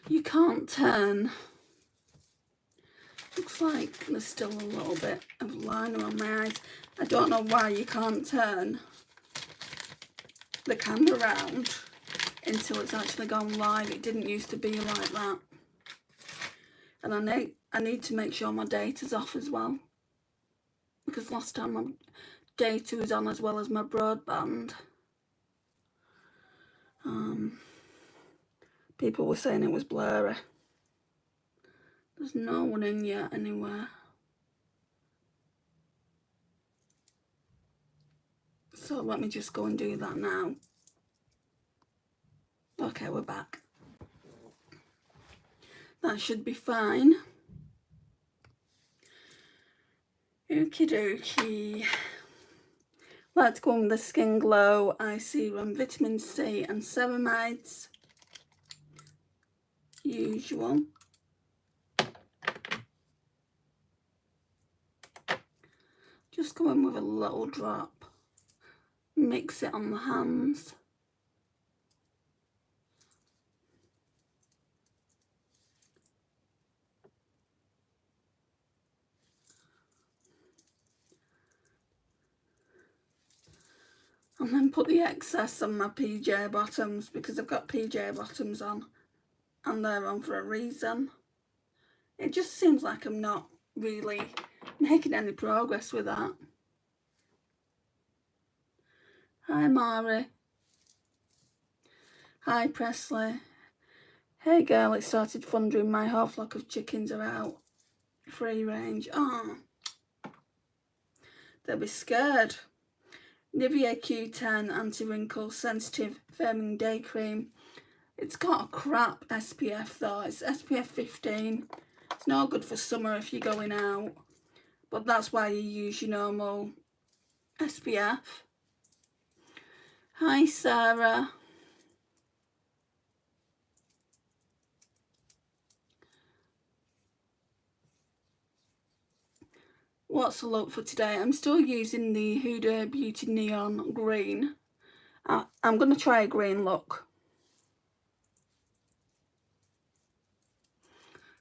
You can't turn. Looks like there's still a little bit of liner on my eyes. I don't know why you can't turn the camera around until it's actually gone live. It didn't used to be like that. And I need to make sure my data's off as well, because last time my data was on as well as my broadband. People were saying it was blurry. There's no one in yet anywhere. So let me just go and do that now. Okay, we're back. That should be fine. Okie dokie. Let's go on with the Skin Glow Eye Serum, Vitamin C and Ceramides. Usual. Just go in with a little drop. Mix it on the hands. And then put the excess on my PJ bottoms, because I've got PJ bottoms on and they're on for a reason. It just seems like I'm not really making any progress with that. Hi Mari. Hi Presley. Hey girl, it started thundering. My whole flock of chickens are out. Free range. Oh, they'll be scared. Nivea Q10 Anti-Wrinkle Sensitive Firming Day Cream. It's got a crap SPF though. It's SPF 15. It's not good for summer if you're going out, but that's why you use your normal SPF. Hi Sarah. What's the look for today? I'm still using the Huda Beauty Neon Green. I'm going to try a green look.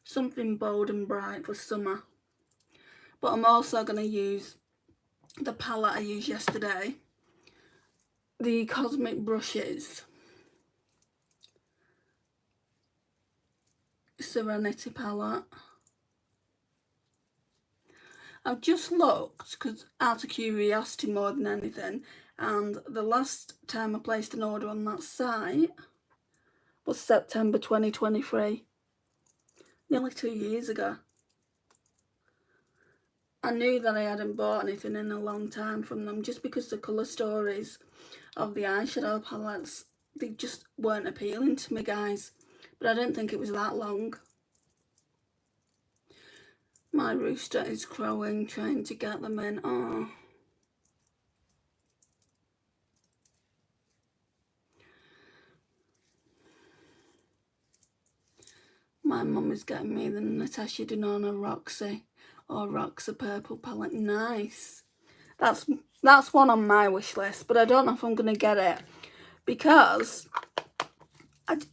Something bold and bright for summer. But I'm also going to use the palette I used yesterday. The Cosmic Brushes Serenity palette. I've just looked, because out of curiosity more than anything, and the last time I placed an order on that site was September 2023, nearly 2 years ago. I knew that I hadn't bought anything in a long time from them, just because the colour stories of the eyeshadow palettes, they just weren't appealing to me, guys. But I didn't think it was that long. My rooster is crowing, trying to get them in. Oh. My mum is getting me the Natasha Denona Roxy or Roxa Purple palette. Nice. That's one on my wish list, but I don't know if I'm going to get it, because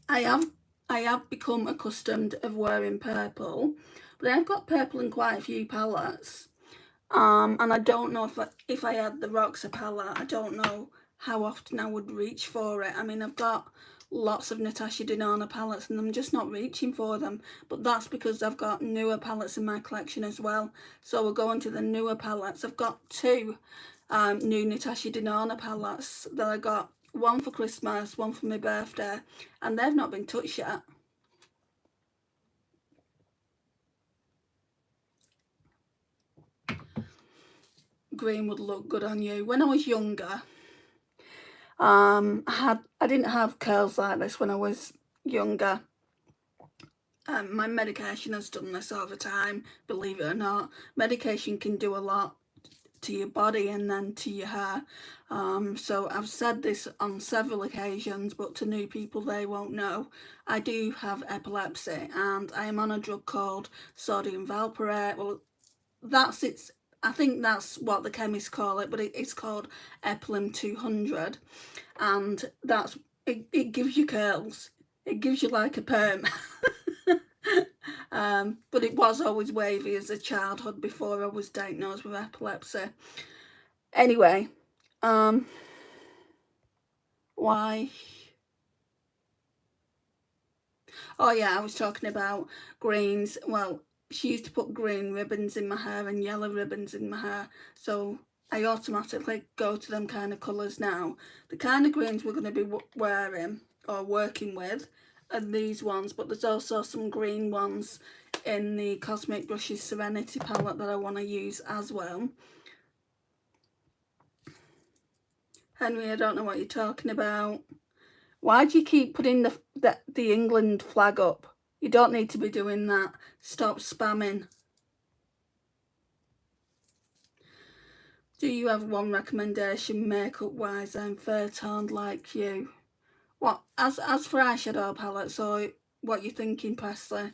I have become accustomed of wearing purple, but I've got purple in quite a few palettes, and I don't know if I had the Roxa palette, I don't know how often I would reach for it. I mean, I've got lots of Natasha Denona palettes and I'm just not reaching for them, but that's because I've got newer palettes in my collection as well. So we're going to the newer palettes. I've got two new Natasha Denona palettes that I got, one for Christmas, one for my birthday, and they've not been touched yet. Green would look good on you. When I was younger, I didn't have curls like this when I was younger. My medication has done this over time, believe it or not. Medication can do a lot to your body and then to your hair. So I've said this on several occasions, but to new people, they won't know. I do have epilepsy and I am on a drug called sodium valproate. Well, that's its, I think that's what the chemists call it, but it's called Epilim 200, and it gives you curls. It gives you like a perm. but it was always wavy as a childhood before I was diagnosed with epilepsy. Anyway, why? Oh yeah, I was talking about greens. Well, she used to put green ribbons in my hair and yellow ribbons in my hair, so I automatically go to them kind of colours now. The kind of greens we're going to be wearing or working with are these ones, but there's also some green ones in the Cosmic Brushes Serenity palette that I want to use as well. Henry, I don't know what you're talking about. Why do you keep putting the England flag up? You don't need to be doing that. Stop spamming. Do you have one recommendation makeup wise? I'm fair toned like you. What as for eyeshadow palettes, or what you thinking, Presley?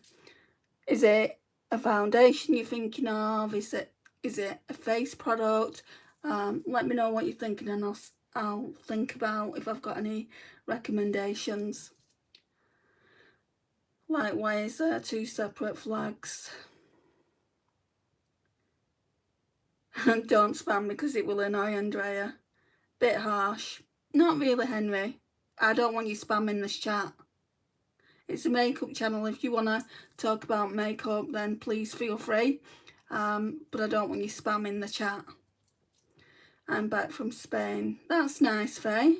Is it a foundation you're thinking of? Is it a face product? Let me know what you're thinking, and I'll think about if I've got any recommendations. Like, why is there two separate flags? Don't spam because it will annoy Andrea. Bit harsh. Not really, Henry. I don't want you spamming this chat. It's a makeup channel. If you want to talk about makeup, then please feel free. But I don't want you spamming the chat. I'm back from Spain. That's nice, Faye.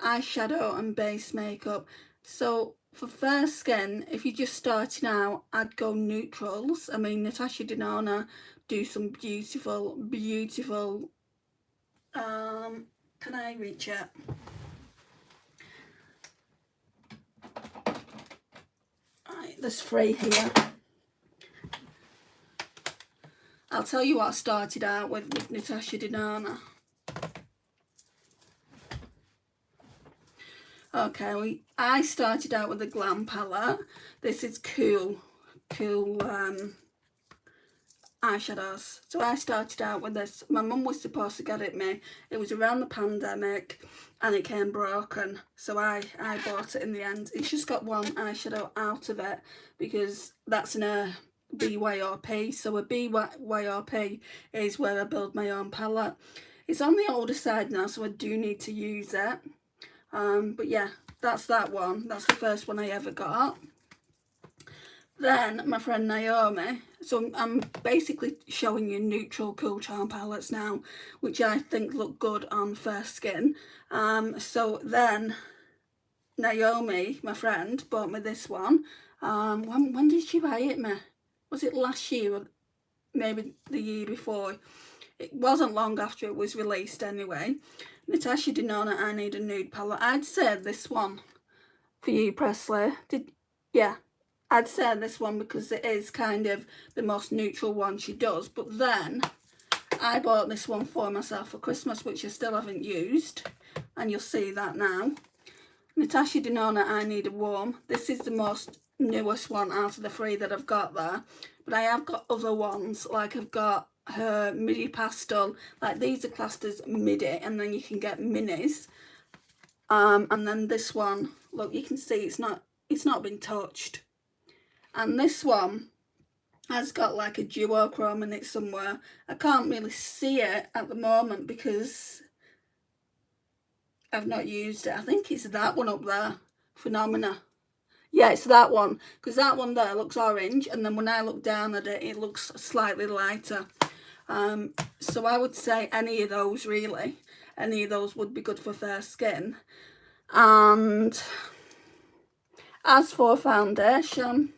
Eyeshadow and base makeup. So for fair skin, if you're just starting out, I'd go neutrals. I mean, Natasha Denona do some beautiful, beautiful. Can I reach it? Right, there's 3 here. I'll tell you what I started out with Natasha Denona. Okay, I started out with the Glam palette. This is cool eyeshadows. So I started out with this. My mum was supposed to get it me. It was around the pandemic and it came broken. So I bought it in the end. It's just got one eyeshadow out of it because that's a BYOP. So a BYOP is where I build my own palette. It's on the older side now, so I do need to use it. But yeah, that's that one. That's the first one I ever got. Then my friend Naomi, so I'm basically showing you neutral Cool Charm palettes now, which I think look good on fair skin. So then Naomi, my friend, bought me this one. When did she buy it me? Was it last year or maybe the year before? It wasn't long after it was released anyway. Natasha Denona, I Need a Nude palette. I'd say this one for you, Presley. Yeah. I'd say this one because it is kind of the most neutral one she does. But then I bought this one for myself for Christmas, which I still haven't used. And you'll see that now. Natasha Denona, I Need a Warm. This is the most newest one out of the 3 that I've got there. But I have got other ones. Like I've got her midi pastel. Like these are classed as midi. And then you can get minis. And then this one, look, you can see it's not been touched. And this one has got like a duochrome in it somewhere. I can't really see it at the moment because I've not used it. I think it's that one up there, Phenomena. Yeah, it's that one, because that one there looks orange, and then when I look down at it, it looks slightly lighter. So I would say any of those, really. Any of those would be good for fair skin. And as for foundation,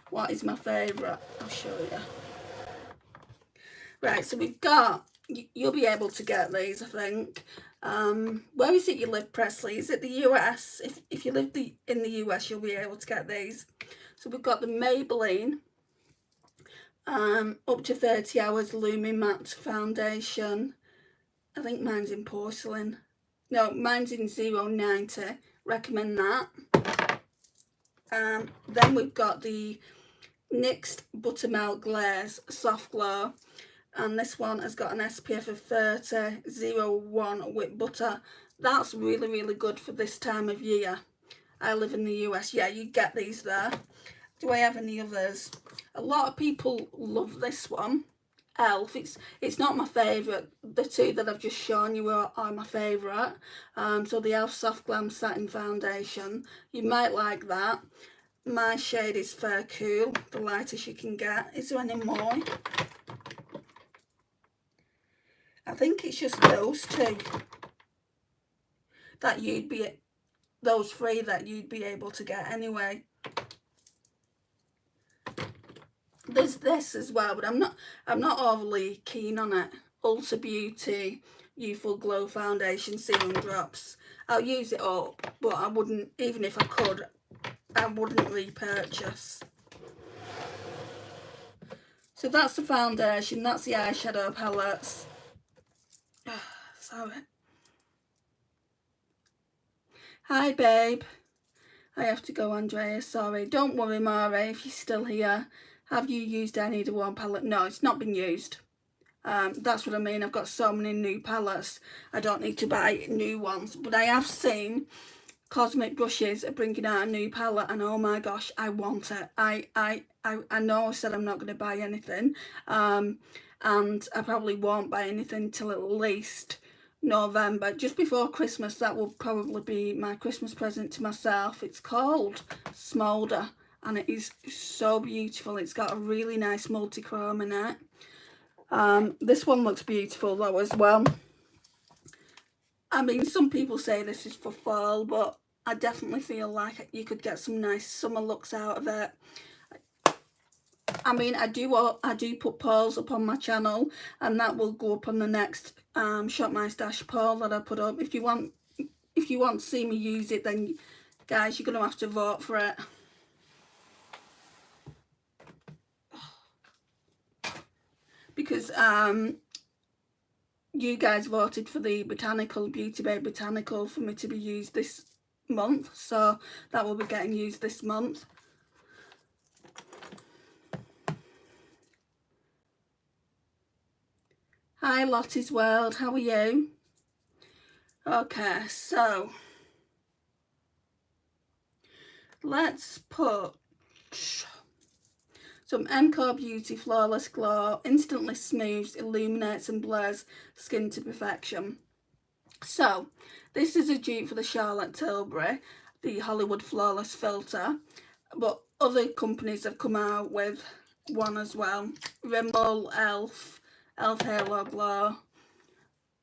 what is my favourite? I'll show you. Right, so we've got, you'll be able to get these, I think. Where is it you live, Presley? Is it the US? If you live in the US, you'll be able to get these. So we've got the Maybelline up to 30 hours Lumi Matte Foundation. I think mine's in porcelain. No, mine's in 090. Recommend that. Then we've got the NYX Buttermilk Glaze Soft Glow. And this one has got an SPF of 30, 01 with butter. That's really, really good for this time of year. I live in the US. Yeah, you get these there. Do I have any others? A lot of people love this one, Elf. It's not my favourite. The two that I've just shown you are my favourite. So the Elf Soft Glam Satin Foundation. You might like that. My shade is Fair Cool, the lightest you can get. Is there any more? I think it's just those two that those three that you'd be able to get anyway. There's this as well, but I'm not overly keen on it. Ulta Beauty Youthful Glow Foundation Serum Drops. I'll use it all, but I wouldn't, even if I could, I wouldn't repurchase. So that's the foundation, that's the eyeshadow palettes. Sorry. Hi babe. I have to go, Andrea, sorry. Don't worry, Mara, if you're still here. Have you used any of the one palette? No, it's not been used. That's what I mean. I've got so many new palettes. I don't need to buy new ones. But I have seen Cosmic Brushes are bringing out a new palette, and oh my gosh, I want it. I know I said I'm not going to buy anything, and I probably won't buy anything till at least November, just before Christmas. That will probably be my Christmas present to myself. It's called Smolder, and it is so beautiful. It's got a really nice multi-chrome in it. This one looks beautiful though as well. I mean, some people say this is for fall, but I definitely feel like you could get some nice summer looks out of it. I mean, I do put polls up on my channel, and that will go up on the next Shop My Stash poll that I put up. If you want to see me use it, then guys, you're gonna have to vote for it. Because you guys voted for the Botanical Beauty Bay Botanical for me to be used this month, so that will be getting used this month. Hi Lottie's World, how are you? Okay, so let's put some MCO Beauty Flawless Glow, instantly smooths, illuminates and blurs skin to perfection. So this is a dupe for the Charlotte Tilbury, the Hollywood Flawless Filter, but other companies have come out with one as well. Rimmel, Elf Halo Glow.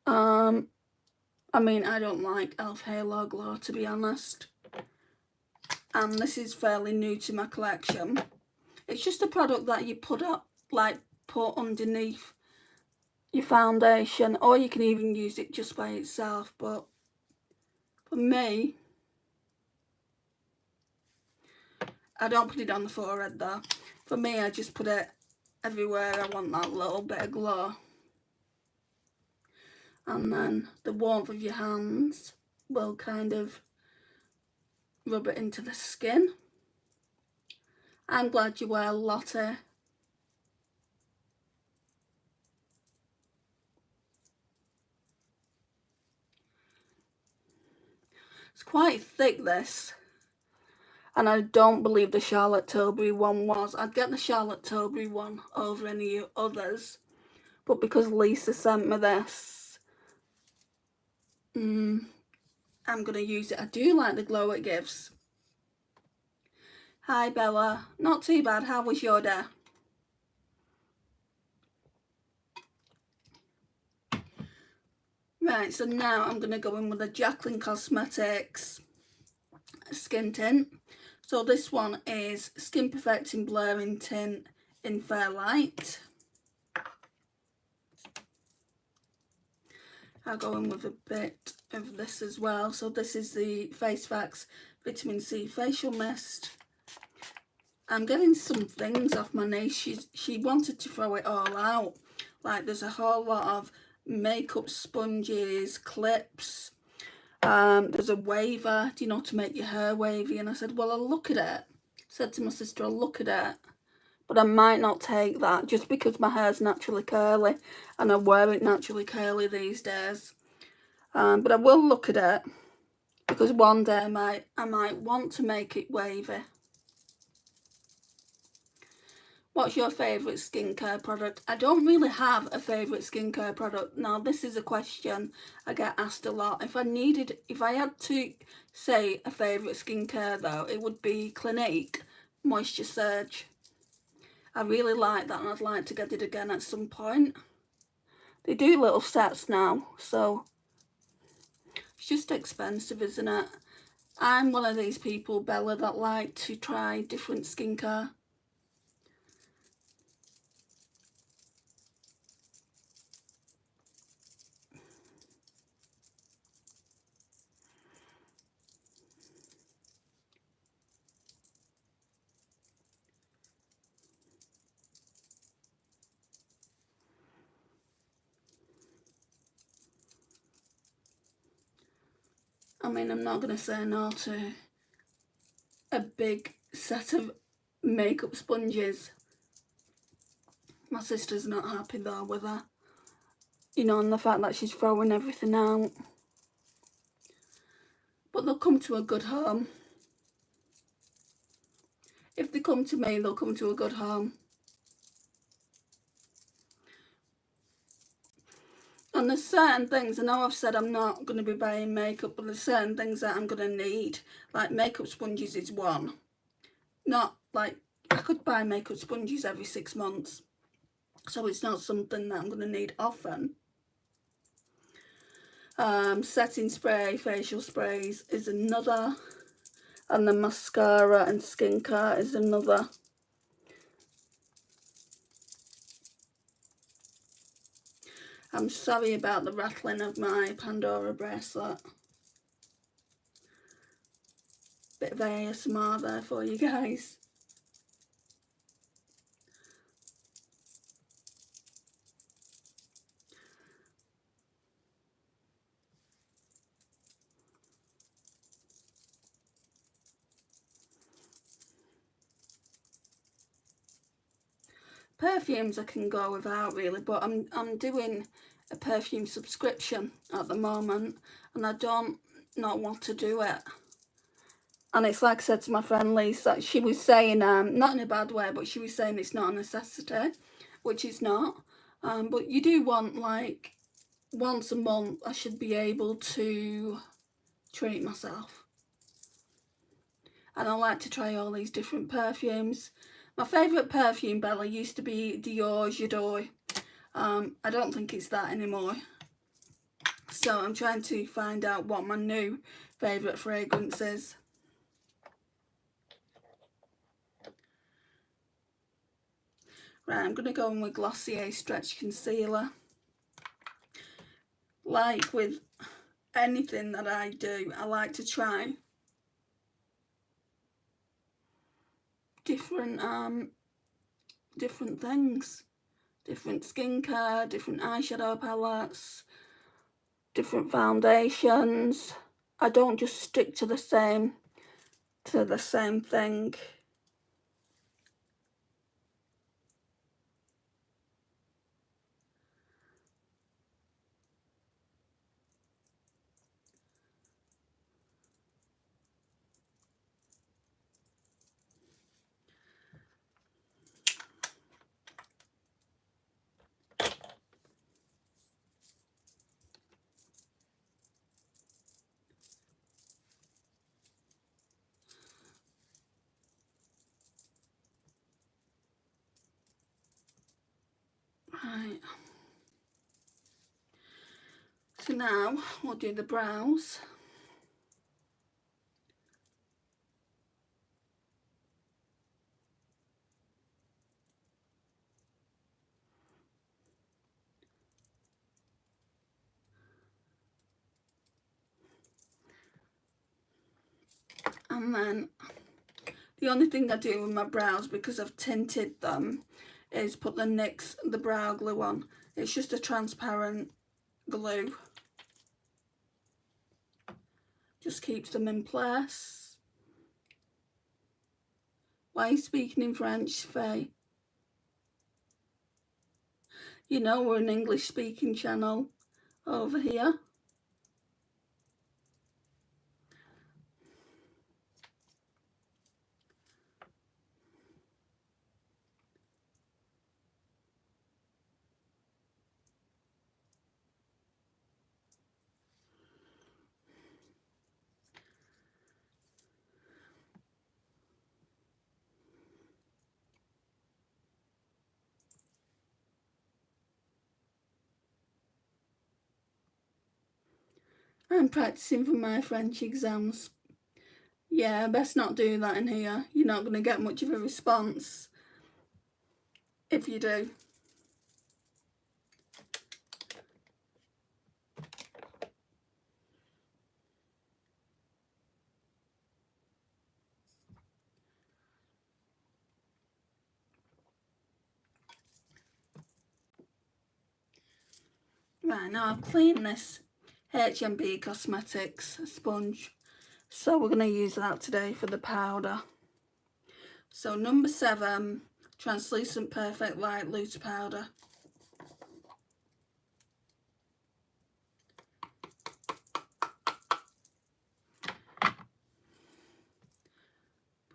I mean, I don't like Elf Halo Glow, to be honest, and this is fairly new to my collection. It's just a product that you put underneath your foundation, or you can even use it just by itself. But for me, I don't put it on the forehead though. For me, I just put it everywhere I want that little bit of glow. And then the warmth of your hands will kind of rub it into the skin. I'm glad you wear Lottie. It's quite thick, this. And I don't believe the Charlotte Tilbury one was. I'd get the Charlotte Tilbury one over any others. But because Lisa sent me this, I'm going to use it. I do like the glow it gives. Hi Bella. Not too bad. How was your day? Right, so now I'm going to go in with a Jaclyn Cosmetics skin tint. So this one is Skin Perfecting Blurring Tint in Fair Light. I'll go in with a bit of this as well. So this is the Face Facts Vitamin C Facial Mist. I'm getting some things off my niece. She wanted to throw it all out. Like, there's a whole lot of makeup sponges, clips. There's a waver, do you know, to make your hair wavy. And I said, well, I'll look at it. Said to my sister, I'll look at it. But I might not take that just because my hair's naturally curly. And I wear it naturally curly these days. But I will look at it. Because one day I might want to make it wavy. What's your favourite skincare product? I don't really have a favourite skincare product. Now, this is a question I get asked a lot. If I had to say a favourite skincare though, it would be Clinique Moisture Surge. I really like that and I'd like to get it again at some point. They do little sets now, so it's just expensive, isn't it? I'm one of these people, Bella, that like to try different skincare. I mean, I'm not going to say no to a big set of makeup sponges. My sister's not happy though with her. You know, and the fact that she's throwing everything out. But they'll come to a good home. If they come to me, they'll come to a good home. And there's certain things, I know I've said I'm not going to be buying makeup, but there's certain things that I'm going to need. Like makeup sponges is one. Not like, I could buy makeup sponges every 6 months. So it's not something that I'm going to need often. Setting spray, facial sprays is another. And the mascara and skincare is another. I'm sorry about the rattling of my Pandora bracelet. Bit of ASMR there for you guys. Perfumes I can go without really, but I'm doing a perfume subscription at the moment and I don't not want to do it. And it's like I said to my friend Lisa, she was saying, not in a bad way, but she was saying it's not a necessity, which it's not. But you do want, like, once a month I should be able to treat myself. And I like to try all these different perfumes. My favourite perfume, Bella, used to be Eyeshadow. I don't think it's that anymore. So I'm trying to find out what my new favourite fragrance is. Right, I'm going to go in with Glossier Stretch Concealer. Like with anything that I do, I like to try different things. Different skincare, different eyeshadow palettes, different foundations. I don't just stick to the same thing. Right. So now we'll do the brows. And then the only thing I do with my brows, because I've tinted them, is put the NYX the brow glue on. It's just a transparent glue. Just keeps them in place. Why are you speaking in French, Faye? You know we're an English speaking channel over here. I'm practicing for my French exams. Yeah, best not do that in here. You're not going to get much of a response if you do. Right, now I've cleaned this H&B Cosmetics sponge, so we're going to use that today for the powder. So number 7, Translucent Perfect Light Loose Powder.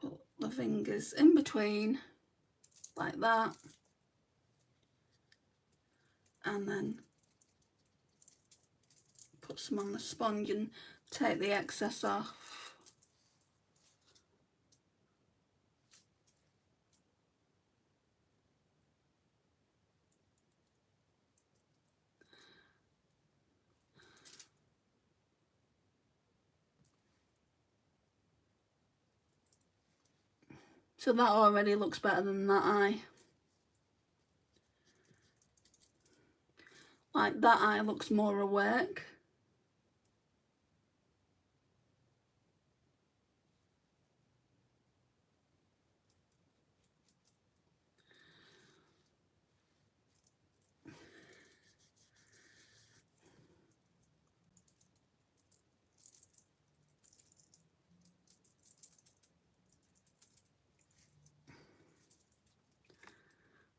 Put the fingers in between, like that, and then put some on the sponge and take the excess off. So that already looks better than that eye. Like that eye looks more awake.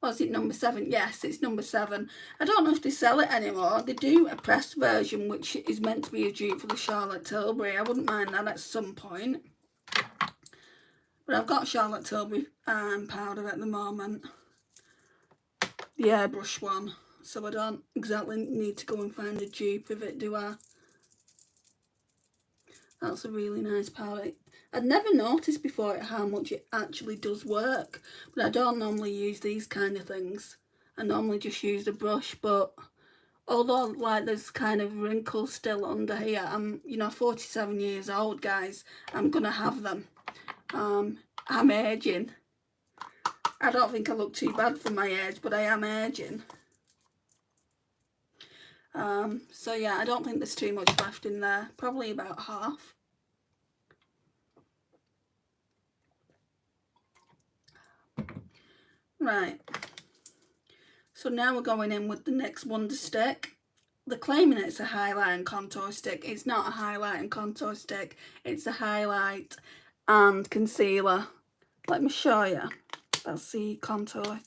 Was it number 7? Yes, it's number 7. I don't know if they sell it anymore. They do a pressed version, which is meant to be a dupe for the Charlotte Tilbury. I wouldn't mind that at some point. But I've got Charlotte Tilbury powder at the moment. The airbrush one. So I don't exactly need to go and find a dupe of it, do I? That's a really nice powder. I'd never noticed before how much it actually does work, but I don't normally use these kind of things. I normally just use the brush, but although like there's kind of wrinkles still under here, I'm 47 years old, guys. I'm gonna have them. I'm aging. I don't think I look too bad for my age, but I am aging. So yeah, I don't think there's too much left in there. Probably about half. Right, so now we're going in with the NYX Wonder Stick. They're claiming it's a highlight and contour stick. It's not a highlight and contour stick. It's a highlight and concealer. Let me show you. That's the contour.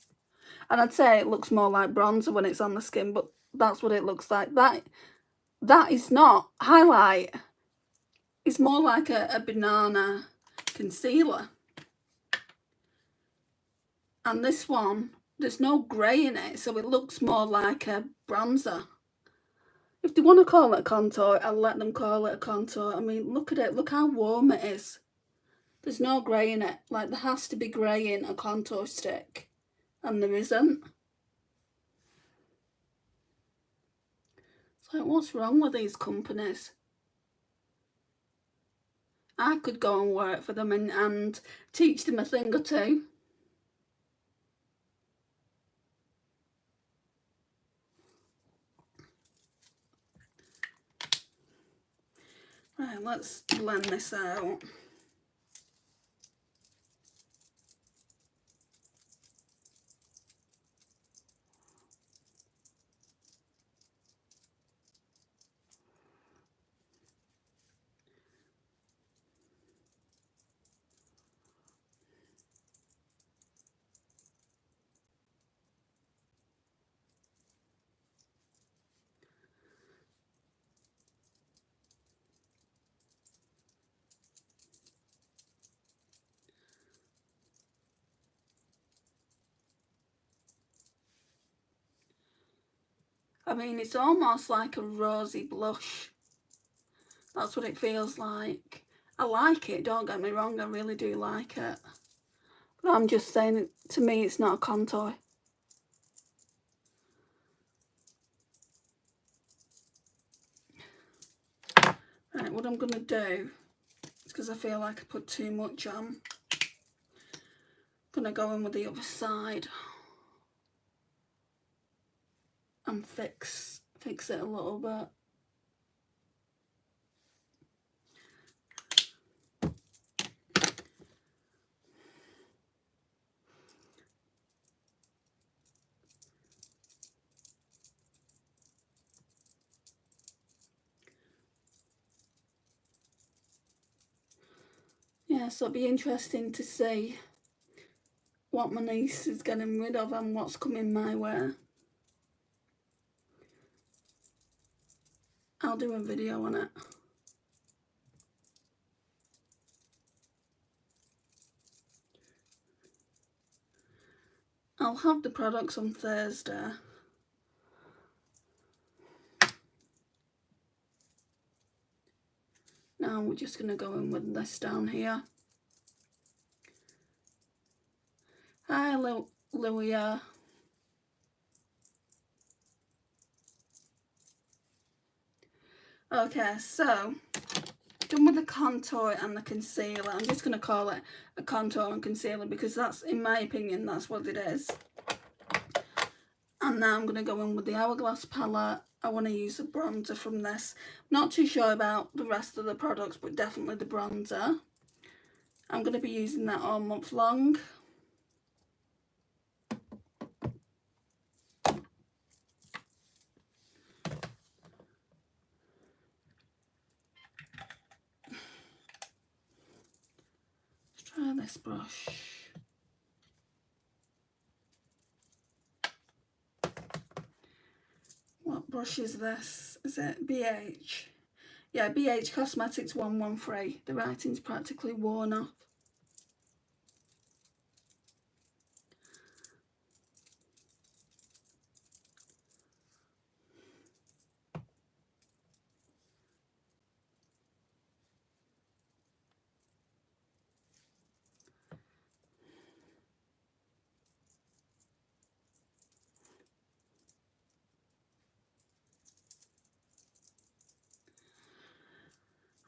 And I'd say it looks more like bronzer when it's on the skin, but that's what it looks like. That is not highlight. It's more like a banana concealer. And this one, there's no grey in it, so it looks more like a bronzer. If they want to call it a contour, I'll let them call it a contour. I mean, look at it. Look how warm it is. There's no grey in it. Like, there has to be grey in a contour stick. And there isn't. It's like, what's wrong with these companies? I could go and work for them and teach them a thing or two. Right, let's blend this out. I mean, it's almost like a rosy blush. That's what it feels like. I like it, don't get me wrong, I really do like it. But I'm just saying, to me, it's not a contour. Right, what I'm going to do, is because I feel like I put too much on, I'm going to go in with the other side and fix it a little bit. Yeah, so it'll be interesting to see what my niece is getting rid of and what's coming my way. I'll do a video on it. I'll have the products on Thursday. Now we're just going to go in with this down here. Hi, Louia. Okay, so done with the contour and the concealer. I'm just going to call it a contour and concealer because that's, in my opinion, that's what it is. And now I'm going to go in with the Hourglass palette. I want to use a bronzer from this. Not too sure about the rest of the products, but definitely the bronzer. I'm going to be using that all month long. Let's try this brush. What brush is this? Is it BH? Yeah, BH Cosmetics 113. The writing's practically worn off.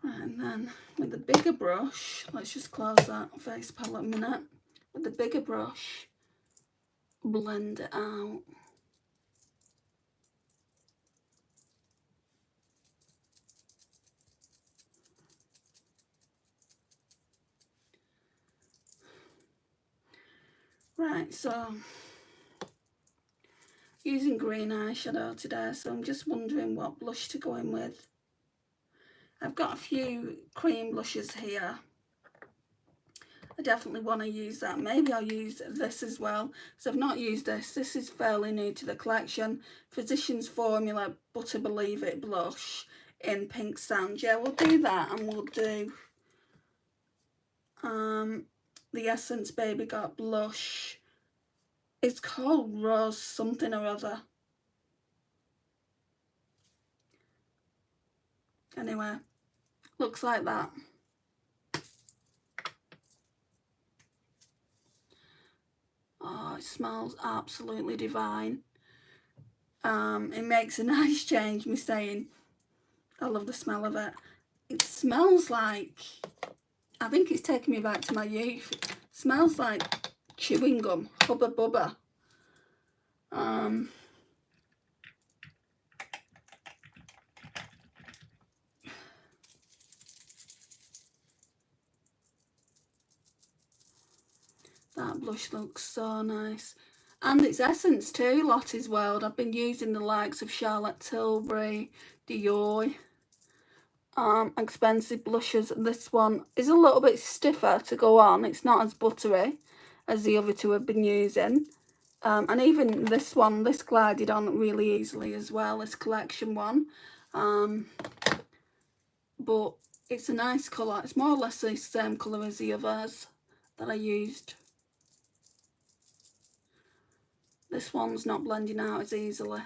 Right, and then with the bigger brush, let's just close that face palette a minute. With the bigger brush, blend it out. Right, so using green eyeshadow today, so I'm just wondering what blush to go in with. I've got a few cream blushes here. I definitely want to use that. Maybe I'll use this as well, because I've not used this. This is fairly new to the collection. Physicians Formula Butter Believe It blush in Pink Sand. Yeah, we'll do that, and we'll do the Essence Baby Got blush. It's called Rose something or other. Anyway, looks like that. Oh, it smells absolutely divine. It makes a nice change, me saying I love the smell of it. It smells like, I think it's taking me back to my youth. It smells like chewing gum, Hubba Bubba. That blush looks so nice. And it's Essence too, Lottie's World. I've been using the likes of Charlotte Tilbury, Dior, expensive blushes. This one is a little bit stiffer to go on. It's not as buttery as the other two I've been using. And even this one, this glided on really easily as well, this Collection one. But it's a nice colour. It's more or less the same colour as the others that I used. This one's not blending out as easily.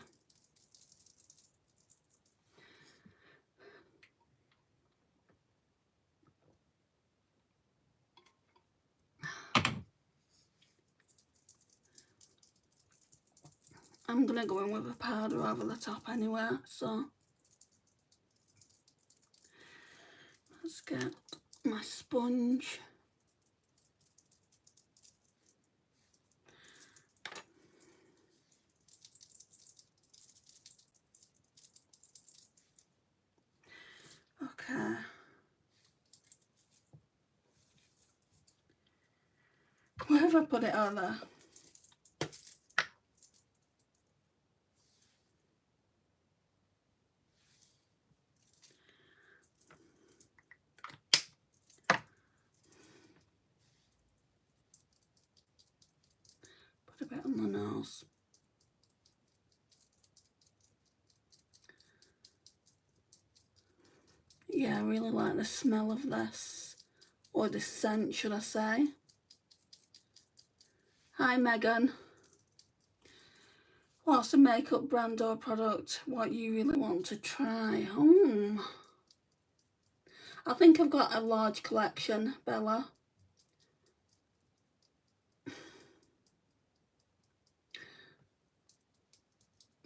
I'm going to go in with a powder over the top anyway, so. get my sponge. Okay. Where have I put it over? Put a bit on the nose. Yeah, I really like the smell of this, or the scent, should I say. Hi Megan. What's a makeup brand or product what you really want to try? I think I've got a large collection, Bella.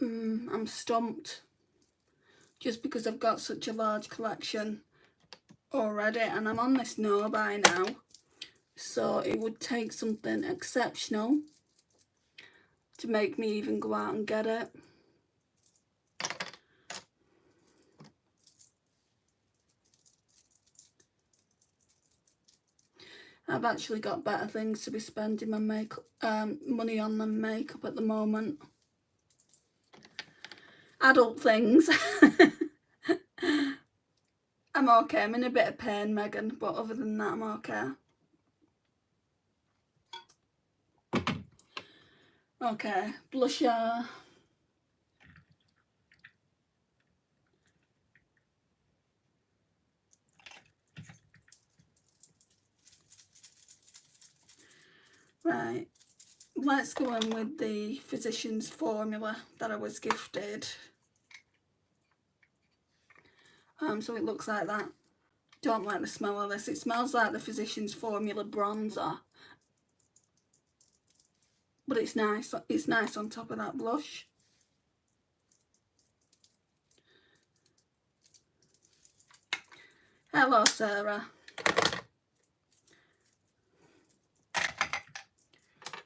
I'm stumped. Just because I've got such a large collection already, and I'm on this no by now. So it would take something exceptional to make me even go out and get it. I've actually got better things to be spending my makeup money on than makeup at the moment. Adult things. I'm okay. I'm in a bit of pain, Megan, but other than that, I'm okay. Okay, blusher. Right, let's go in with the Physicians Formula that I was gifted. So it looks like that. Don't like the smell of this. It smells like the Physicians Formula bronzer, but it's nice. It's nice on top of that blush. Hello, Sarah.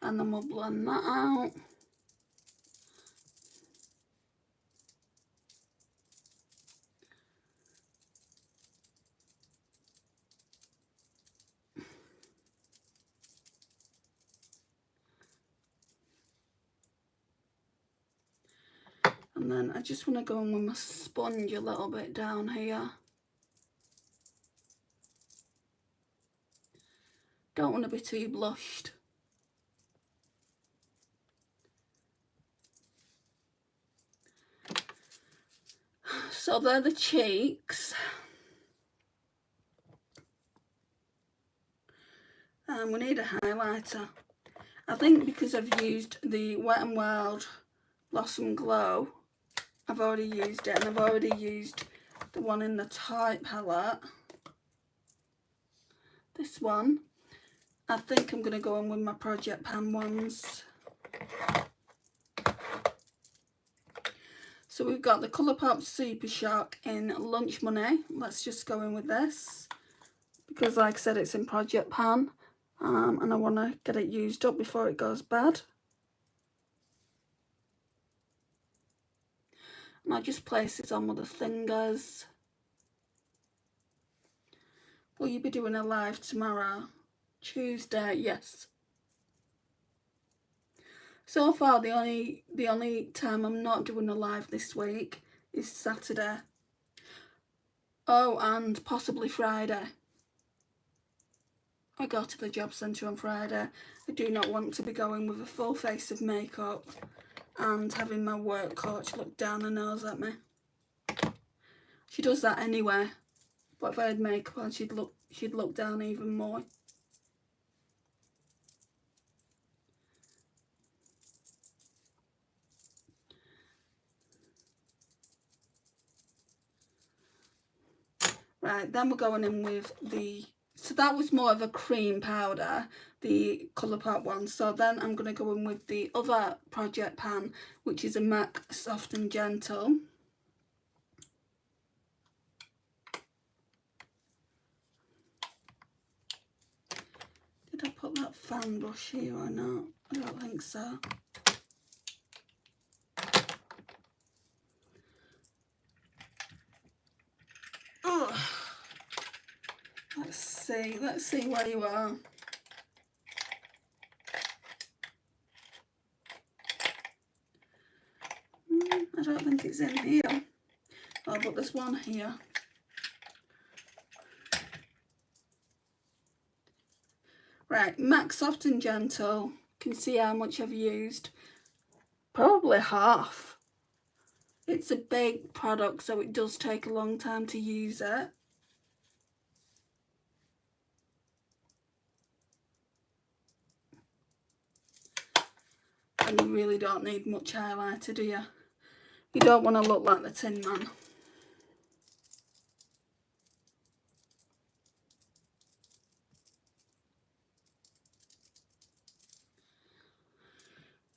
And then we'll blend that out. And then I just want to go in with my sponge a little bit down here. Don't want to be too blushed. So they're the cheeks. And we need a highlighter. I think because I've used the Wet n Wild Blossom Glow, I've already used it, and I've already used the one in the Type palette. This one. I think I'm going to go in with my Project Pan ones. So we've got the Colourpop Super Shock in Lunch Money. Let's just go in with this, because like I said, it's in Project Pan, and I want to get it used up before it goes bad. And I'll just place it on with the fingers. Will you be doing a live tomorrow? Tuesday, yes. So far, the only time I'm not doing a live this week is Saturday. Oh, and possibly Friday. I go to the job centre on Friday. I do not want to be going with a full face of makeup and having my work coach look down her nose at me. She does that anyway, but if I had makeup on, she'd look down even more. Right, then we're going in with the, so that was more of a cream powder, the Colourpop one. So then I'm going to go in with the other Project Pan, which is a MAC Soft and Gentle. Did I put that fan brush here or not? I don't think so. Oh, let's see where you are. I don't think it's in here. Oh, but there's one here. Right, MAC Soft and Gentle. You can see how much I've used. Probably half. It's a big product, so it does take a long time to use it. And you really don't need much highlighter, do you? You don't want to look like the Tin Man.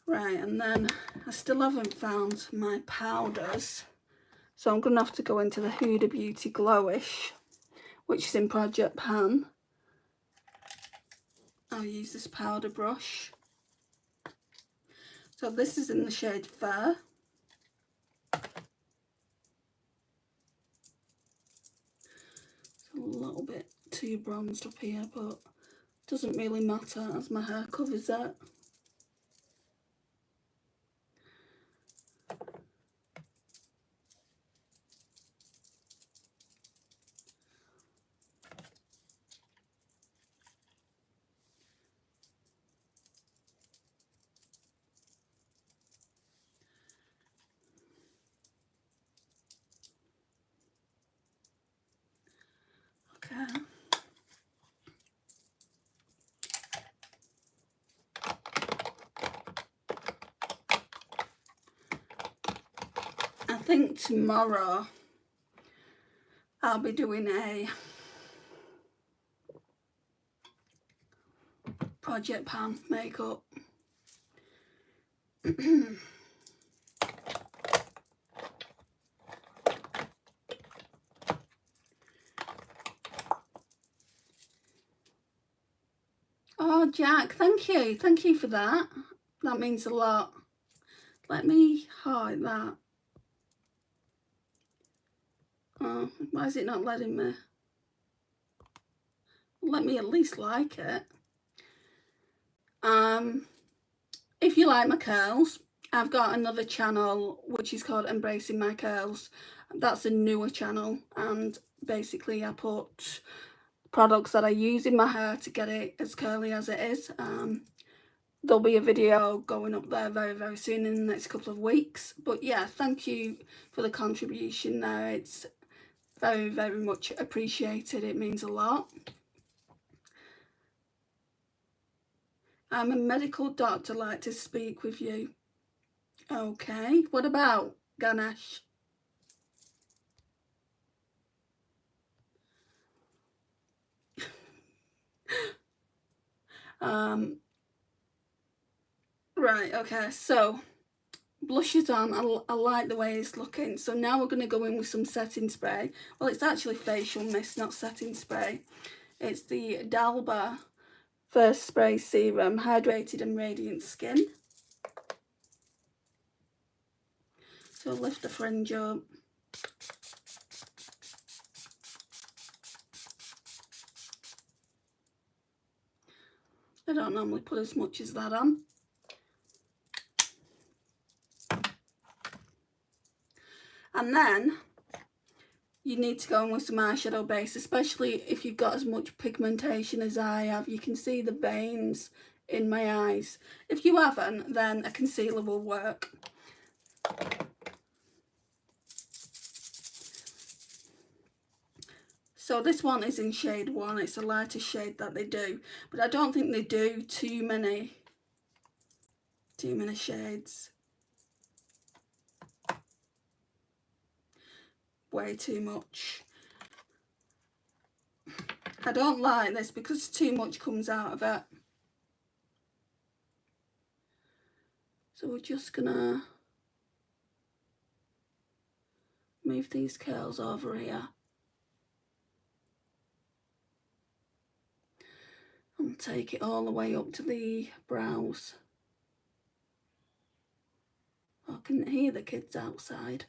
Right, and then I still haven't found my powders. So I'm going to have to go into the Huda Beauty Glowish, which is in Project Pan. I'll use this powder brush. So this is in the shade Fair. It's a little bit too bronzed up here, but it doesn't really matter as my hair covers it. Okay. I think tomorrow I'll be doing a Project Pan makeup. Oh, Jack, thank you. Thank you for that. That means a lot. Let me hide that. Oh, why is it not letting me? Let me at least like it. If you like my curls, I've got another channel which is called Embracing My Curls. That's a newer channel, and basically I put products that I use in my hair to get it as curly as it is. There'll be a video going up there very, very soon in the next couple of weeks. But yeah, thank you for the contribution there. It's very, very much appreciated. It means a lot. I'm a medical doctor, like to speak with you. Okay, what about Ganesh? Right, okay, so blush is on. I like the way it's looking. So now we're going to go in with some setting spray. Well, it's actually facial mist, not setting spray. It's the Dalba First Spray Serum, Hydrated and Radiant Skin. So lift the fringe up. I don't normally put as much as that on. And then you need to go in with some eyeshadow base, especially if you've got as much pigmentation as I have. You can see the veins in my eyes. If you haven't, then a concealer will work. So this one is in shade 1. It's a lighter shade that they do, but I don't think they do too many shades. Way too much. I don't like this because too much comes out of it. So we're just gonna move these curls over here. and take it all the way up to the brows. I can hear the kids outside.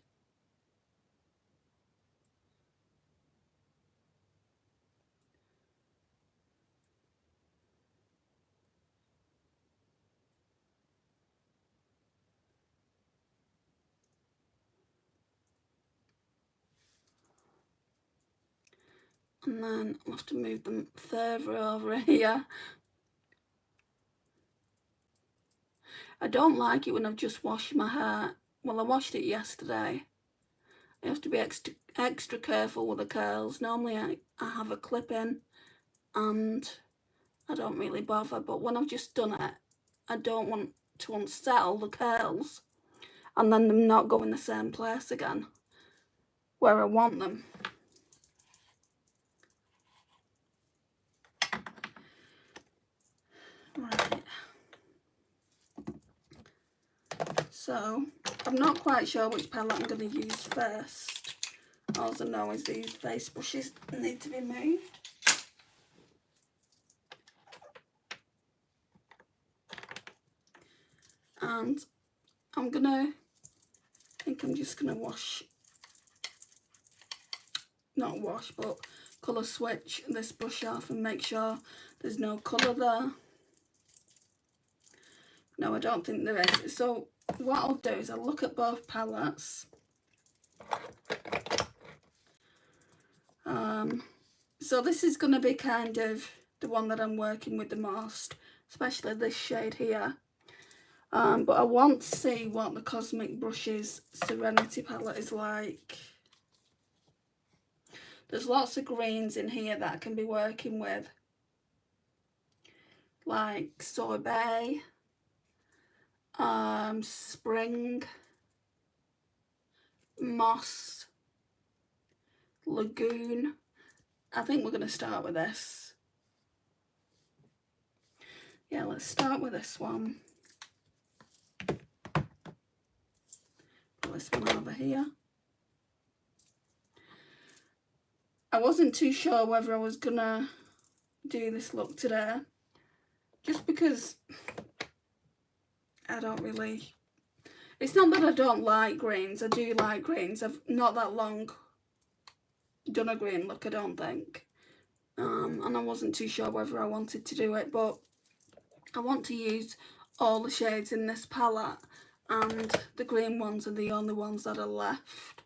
And then I'll have to move them further over here. I don't like it when I've just washed my hair. Well, I washed it yesterday. I have to be extra careful with the curls. Normally I have a clip in and I don't really bother, but when I've just done it, I don't want to unsettle the curls and then them not go in the same place again where I want them. Right. So, I'm not quite sure which palette I'm going to use first. All I know is these face brushes need to be moved. And I think I'm just going to but colour switch this brush off and make sure there's no colour there. No, I don't think there is. So what I'll do is I'll look at both palettes. So this is going to be kind of the one that I'm working with the most, especially this shade here. But I want to see what the Cosmic Brushes Serenity palette is like. There's lots of greens in here that I can be working with, like Sorbet, Spring, Moss, Lagoon. I think we're going to start with this. Yeah, let's start with this one. Put this one over here. I wasn't too sure whether I was going to do this look today, just because I don't really... It's not that I don't like greens, I do like greens. I've not that long done a green look, I don't think. And I wasn't too sure whether I wanted to do it, but I want to use all the shades in this palette, and the green ones are the only ones that are left.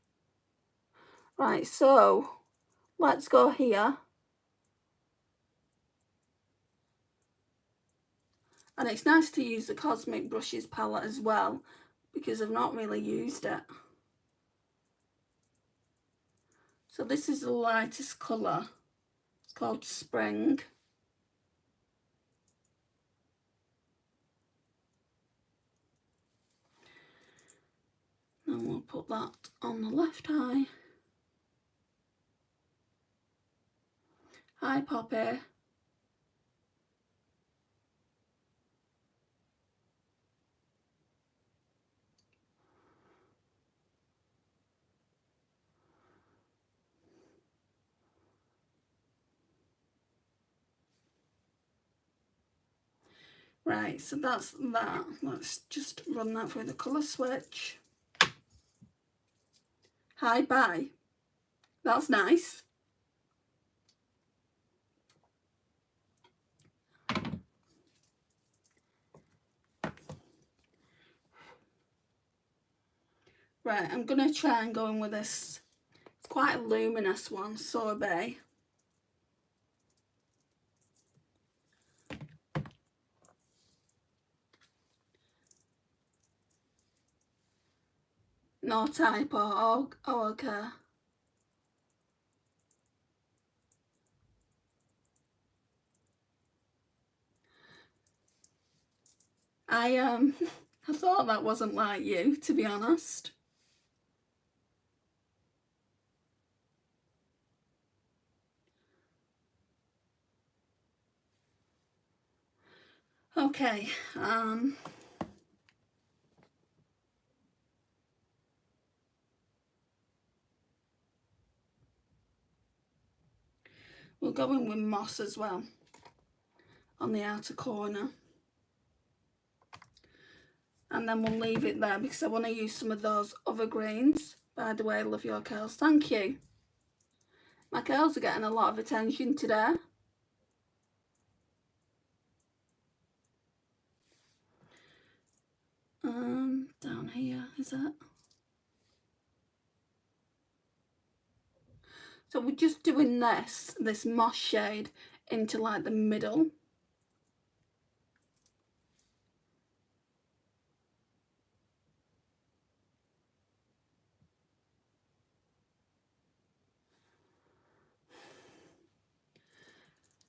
Right, so let's go here. And it's nice to use the Cosmic Brushes palette as well, because I've not really used it. So this is the lightest colour. It's called Spring. And we'll put that on the left eye. Hi, Poppy. Right, so that's that. Let's just run that through the colour switch. Hi, bye. That's nice. Right, I'm going to try and go in with this. It's quite a luminous one, Sorbet. No typo. Oh, okay. I thought that wasn't like you, to be honest. Okay, we'll go in with Moss as well. on the outer corner. And then we'll leave it there because I want to use some of those other greens. By the way, love your curls. Thank you. My curls are getting a lot of attention today. Down here, is it? So we're just doing this moss shade into like the middle.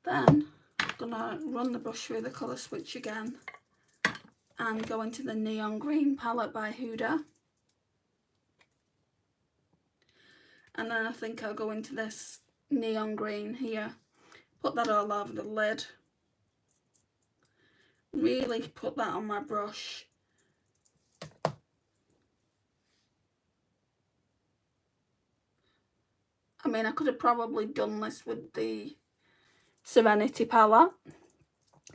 Then I'm gonna run the brush through the colour switch again and go into the Neon Green palette by Huda. And then I think I'll go into this Neon Green here. Put that all over the lid. Really put that on my brush. I mean, I could have probably done this with the Serenity palette,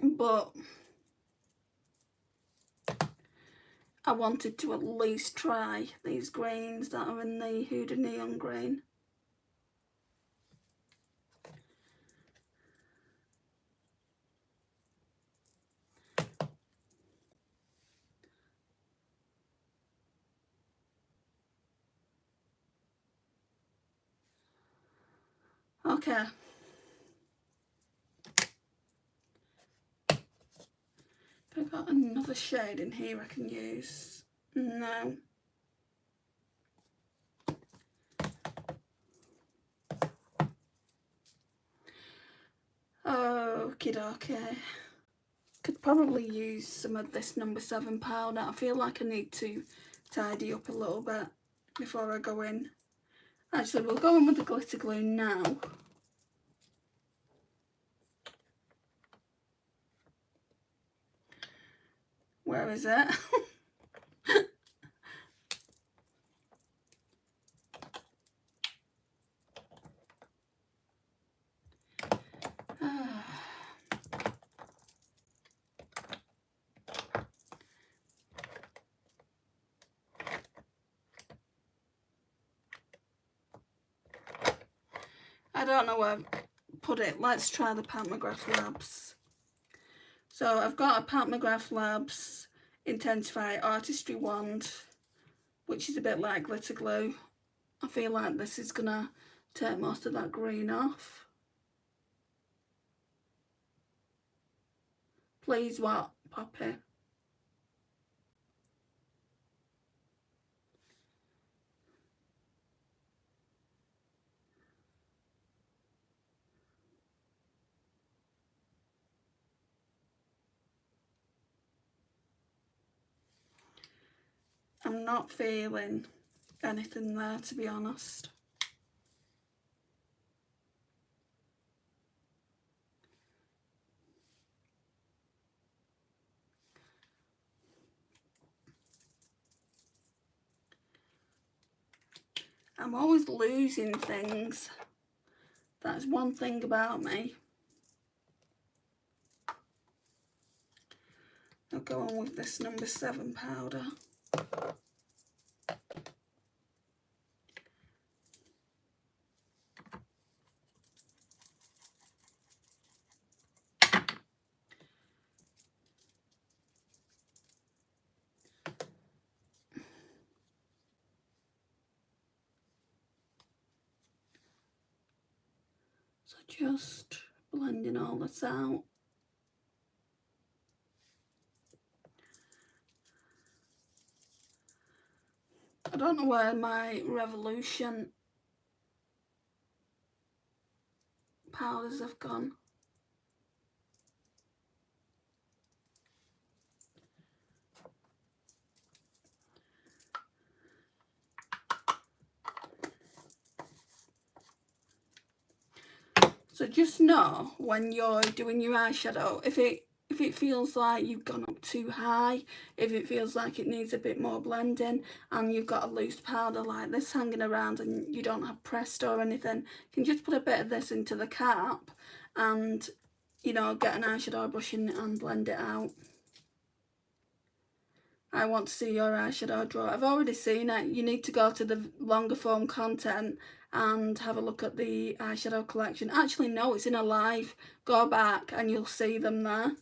but I wanted to at least try these greens that are in the Huda Neon Green. Okay. Have I got another shade in here I can use? No. Okie dokie. Could probably use some of this number 7 powder. I feel like I need to tidy up a little bit before I go in. Actually, we'll go in with the glitter glue now. Where is it? I don't know where I've put it. Let's try the Pat McGrath Labs. So I've got a Pat McGrath Labs Intensify Artistry Wand, which is a bit like glitter glue. I feel like this is gonna take most of that green off. Please, what, Poppy? I'm not feeling anything there, to be honest. I'm always losing things. That's one thing about me. I'll go on with this number 7 powder. So just blending all this out. I don't know where my Revolution powders have gone. So just know when you're doing your eyeshadow, if it feels like you've gone up too high, if it feels like it needs a bit more blending, and you've got a loose powder like this hanging around and you don't have pressed or anything, you can just put a bit of this into the cap and you know, get an eyeshadow brush in and blend it out. I want to see your eyeshadow drawer. I've already seen it. You need to go to the longer form content and have a look at the eyeshadow collection. Actually, no, it's in a live. Go back and you'll see them there.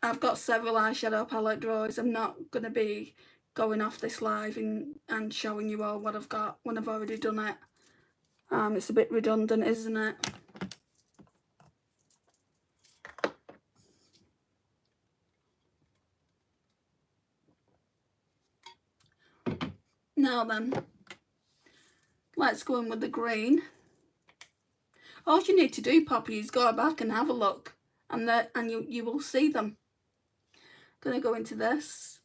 I've got several eyeshadow palette drawers. I'm not going to be going off this live and showing you all what I've got when I've already done it. It's a bit redundant, isn't it? Now then, let's go in with the green. All you need to do, Poppy, is go back and have a look, and you will see them. Gonna go into this.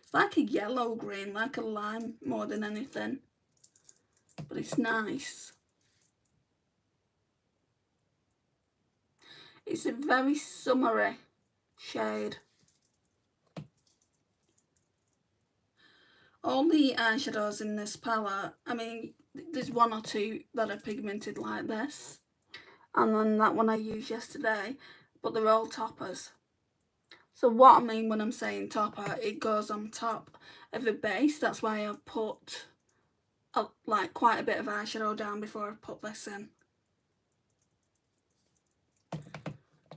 It's like a yellow green, like a lime more than anything, but it's nice. It's a very summery shade. All the eyeshadows in this palette, I mean, there's one or two that are pigmented like this, and then that one I used yesterday, but they're all toppers. So what I mean when I'm saying topper, it goes on top of a base. That's why I've put like quite a bit of eyeshadow down before I put this in,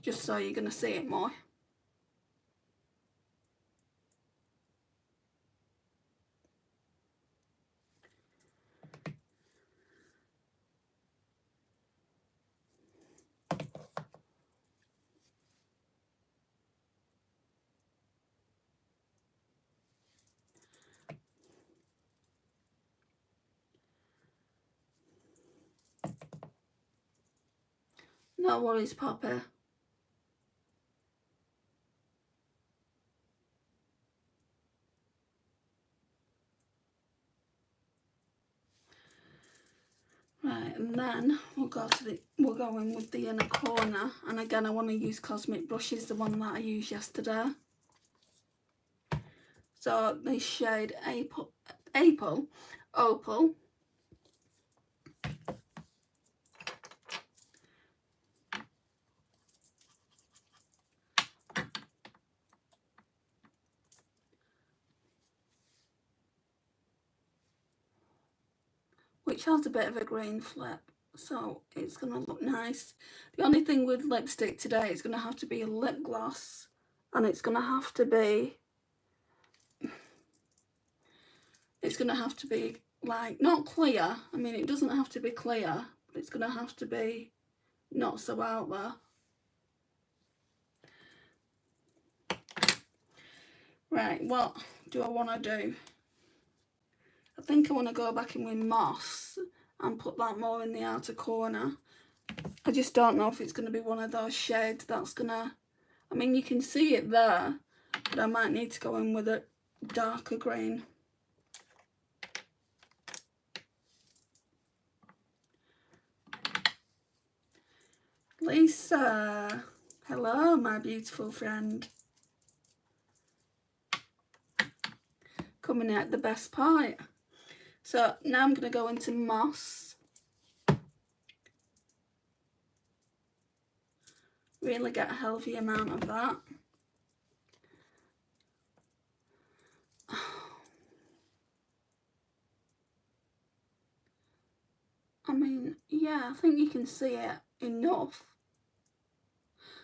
just so you're going to see it more. No worries, Poppy. Right, and then we'll go in with the inner corner, and again I want to use Cosmic brushes, the one that I used yesterday. So this shade Opal. Which has a bit of a green flip, so it's going to look nice. The only thing with lipstick today is going to have to be a lip gloss, and it's going to have to be like, not clear. I mean, it doesn't have to be clear, but it's going to have to be not so out there. Right, what do I want to do? I think I want to go back in with Moss and put that more in the outer corner. I just don't know if it's going to be one of those shades that's going to... I mean, you can see it there, but I might need to go in with a darker green. Lisa, hello, my beautiful friend. Coming out the best part. So now I'm going to go into Moss. Really get a healthy amount of that. I mean, yeah, I think you can see it enough.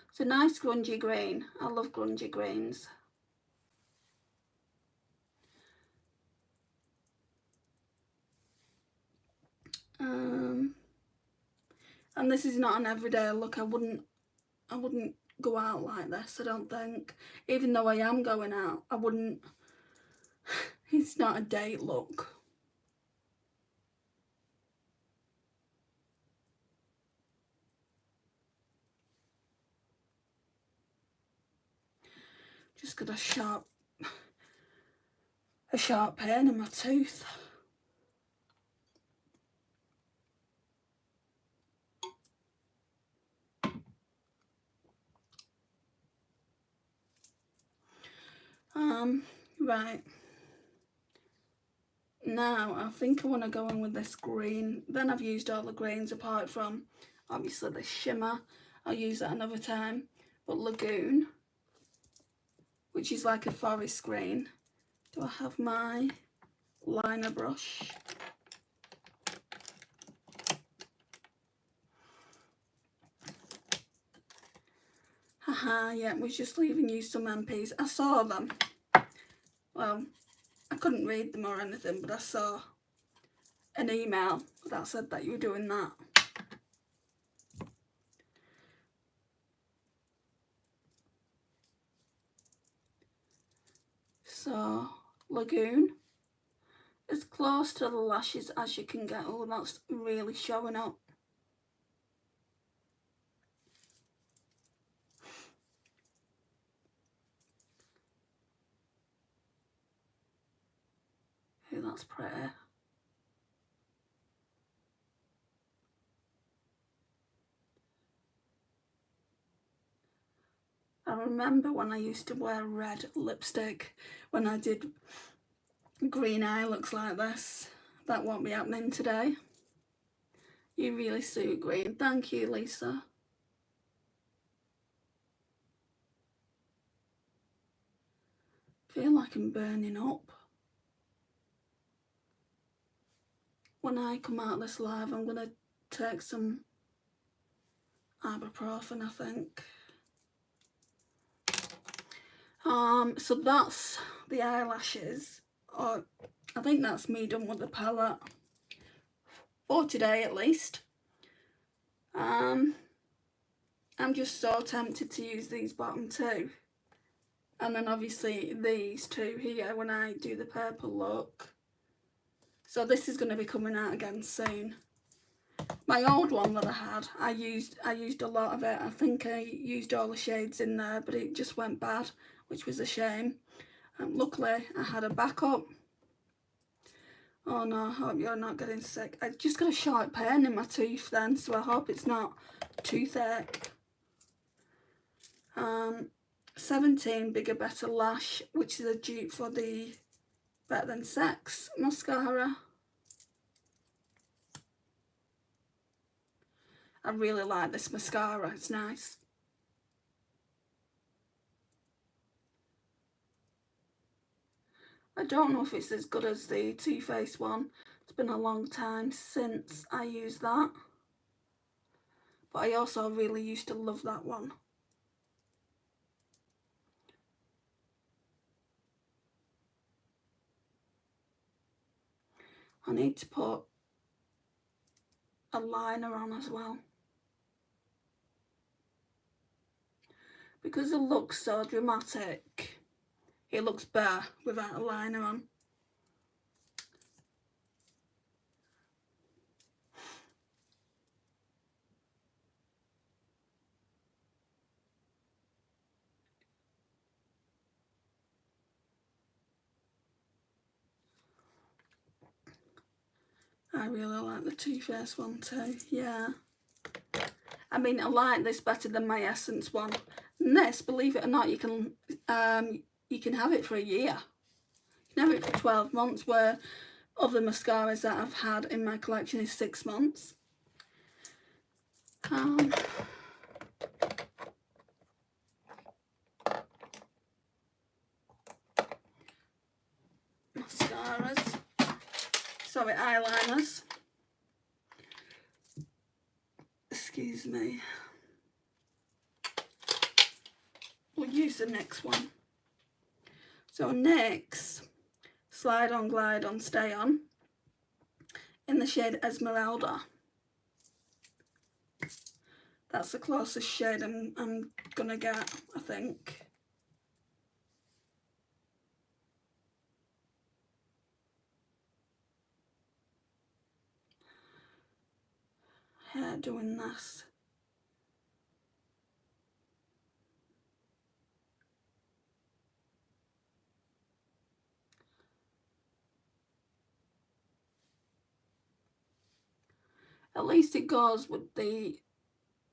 It's a nice grungy green. I love grungy greens. And this is not an everyday look. I wouldn't go out like this, I don't think. Even though I am going out, I wouldn't. It's not a date look. Just got a sharp pain in my tooth. Right. Now, I think I want to go in with this green. Then I've used all the greens apart from, obviously, the shimmer. I'll use that another time. But Lagoon, which is like a forest green. Do I have my liner brush? Haha, yeah, was just leaving you some MPs. I saw them. Well, I couldn't read them or anything, but I saw an email that said that you were doing that. So, Lagoon, as close to the lashes as you can get. Oh, that's really showing up. Oh, that's pretty. I remember when I used to wear red lipstick when I did green eye looks like this. That won't be happening today. You really suit green. Thank you, Lisa. Feel like I'm burning up. When I come out this live, I'm gonna take some ibuprofen, I think. So that's the eyelashes. Or I think that's me done with the palette for today at least. I'm just so tempted to use these bottom two, and then obviously these two here when I do the purple look. So this is going to be coming out again soon. My old one that I had, I used a lot of it. I think I used all the shades in there, but it just went bad, which was a shame. Luckily, I had a backup. Oh no, I hope you're not getting sick. I just got a sharp pain in my tooth then, so I hope it's not too thick. 17 Bigger Better Lash, which is a dupe for the Better Than Sex mascara. I really like this mascara, it's nice. I don't know if it's as good as the Too Faced one. It's been a long time since I used that. But I also really used to love that one. I need to put a liner on as well. Because it looks so dramatic, it looks bare without a liner on. I really like the Too Faced one too, yeah. I mean, I like this better than my Essence one. And this, believe it or not, you can have it for a year. You can have it for 12 months, where other mascaras that I've had in my collection is 6 months. Mascaras. Sorry, eyeliners. Excuse me. We'll use the next one. So NYX Slide On, Glide On, Stay On in the shade Esmeralda. That's the closest shade I'm gonna get, I think. Hair doing this. At least it goes with the,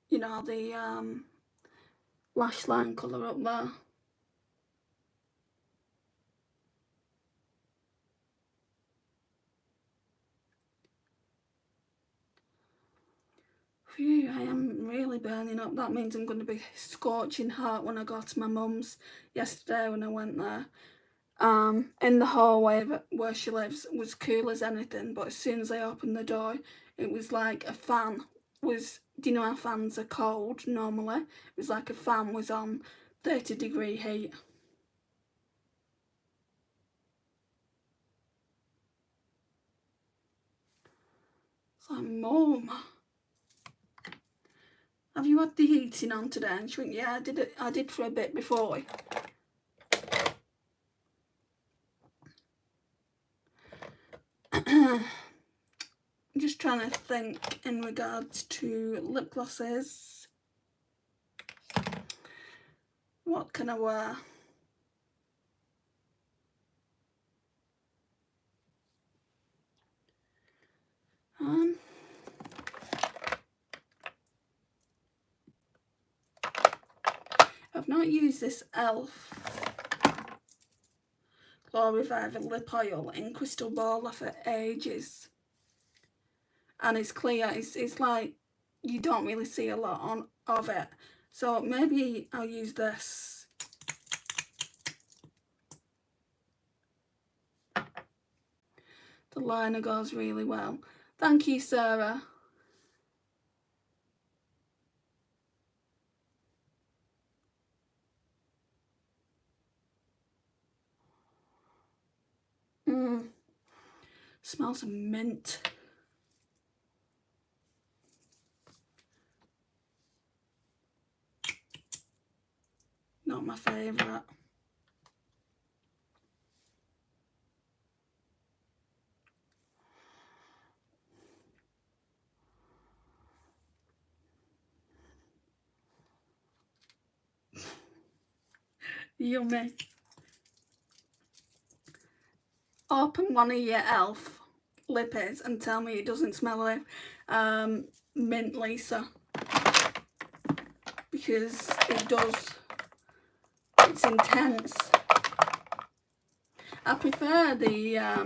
you know, the lash line colour up there. Phew, I am really burning up. That means I'm going to be scorching hot when I go to my mum's yesterday when I went there. In the hallway where she lives was cool as anything, but as soon as I opened the door, it was like a fan was, do you know how fans are cold normally? It was like a fan was on 30-degree heat. It's like, Mum, have you had the heating on today? And she went, yeah, I did for a bit before. I'm just trying to think in regards to lip glosses. What can I wear? I've not used this e.l.f. Glow Reviver lip oil in Crystal Ball for ages, and it's clear. It's like you don't really see a lot of it, so maybe I'll use this. The liner goes really well. Thank you, Sarah. Smells of mint. Not my favourite. Yummy. Open one of your e.l.f. lippies and tell me it doesn't smell like mint, Lisa, because it does. It's intense. I prefer the I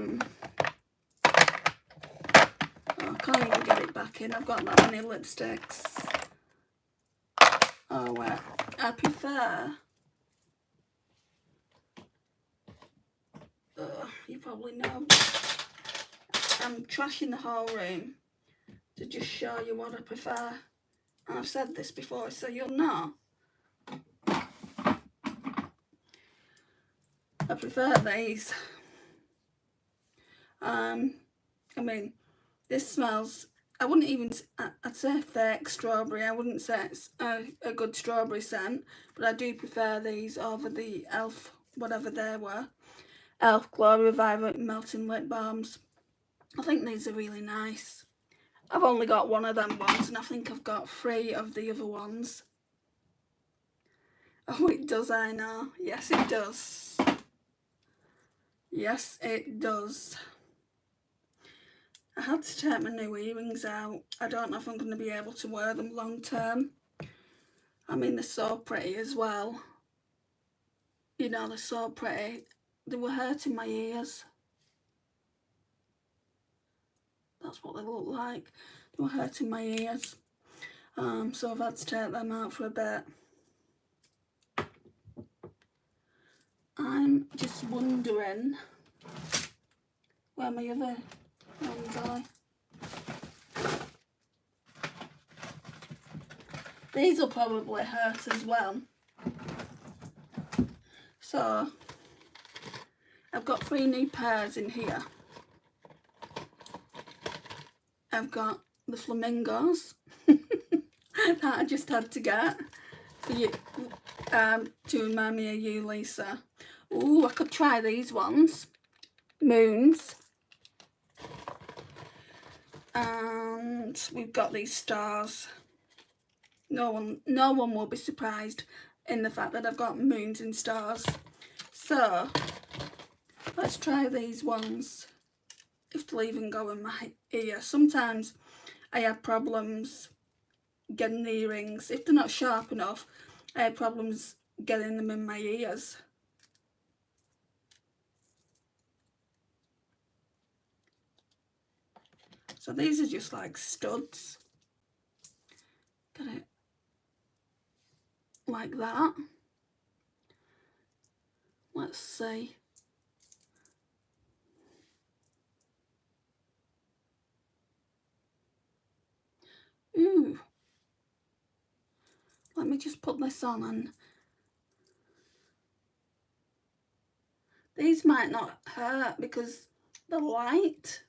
can't even get it back in. I've got that many lipsticks. Oh wait, I prefer you probably know, I'm trashing the whole room to just show you what I prefer, and I've said this before so you'll know. I prefer these. I mean, this smells, I wouldn't even, I'd say fake strawberry. I wouldn't say it's a good strawberry scent, but I do prefer these over the e.l.f. whatever they were. e.l.f. Glow Reviver Melting Lip Balms. I think these are really nice. I've only got one of them ones, and I think I've got 3 of the other ones. Oh, it does, I know. Yes, it does. Yes, it does. I had to take my new earrings out. I don't know if I'm going to be able to wear them long term. I mean, they're so pretty as well. You know, they're so pretty. They were hurting my ears. That's what they look like. They were hurting my ears. So I've had to take them out for a bit. I'm just wondering where my other ones are. These will probably hurt as well. So I've got 3 new pairs in here. I've got the flamingos that I just had to get for you, to remind me of you, Lisa. Ooh, I could try these ones. Moons. And we've got these stars. No one will be surprised in the fact that I've got moons and stars. So let's try these ones. If they'll even go in my ear. Sometimes I have problems getting the earrings. If they're not sharp enough, I have problems getting them in my ears. So these are just like studs. get it like that. Let's see. Ooh. Let me just put this on, and these might not hurt because they're light.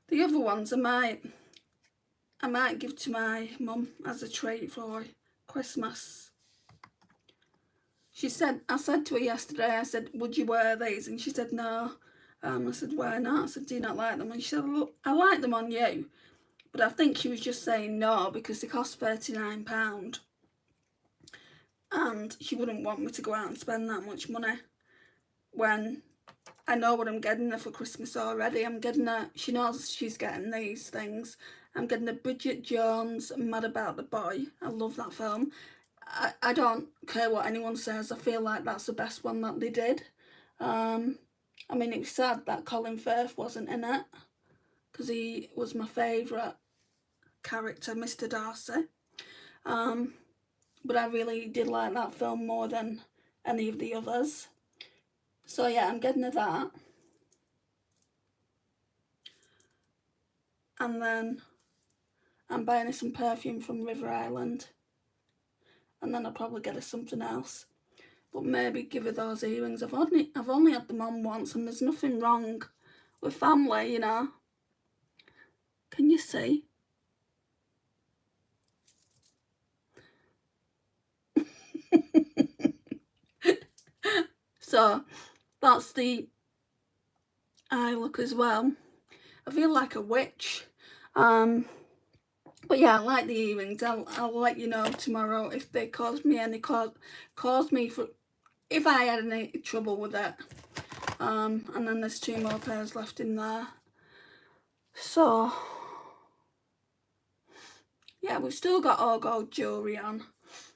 The other ones I might give to my mum as a treat for Christmas. She said, I said to her yesterday, I said, would you wear these? And she said, no. I said, why not? I said, do you not like them? And she said, look, I like them on you. But I think she was just saying no because they cost £39. And she wouldn't want me to go out and spend that much money when I know what I'm getting her for Christmas already. I'm getting her, she knows she's getting these things. I'm getting a Bridget Jones, Mad About the Boy. I love that film. I don't care what anyone says. I feel like that's the best one that they did. I mean, it was sad that Colin Firth wasn't in it because he was my favourite character, Mr. Darcy. But I really did like that film more than any of the others. So yeah, I'm getting her that. And then I'm buying her some perfume from River Island. And then I'll probably get her something else. But maybe give her those earrings. I've only had them on once, and there's nothing wrong with family, you know. Can you see? So that's the eye look as well. I feel like a witch. But yeah, I like the earrings. I'll let you know tomorrow if they cause me any if I had any trouble with it. And then there's 2 more pairs left in there. So yeah, we've still got all gold jewellery on,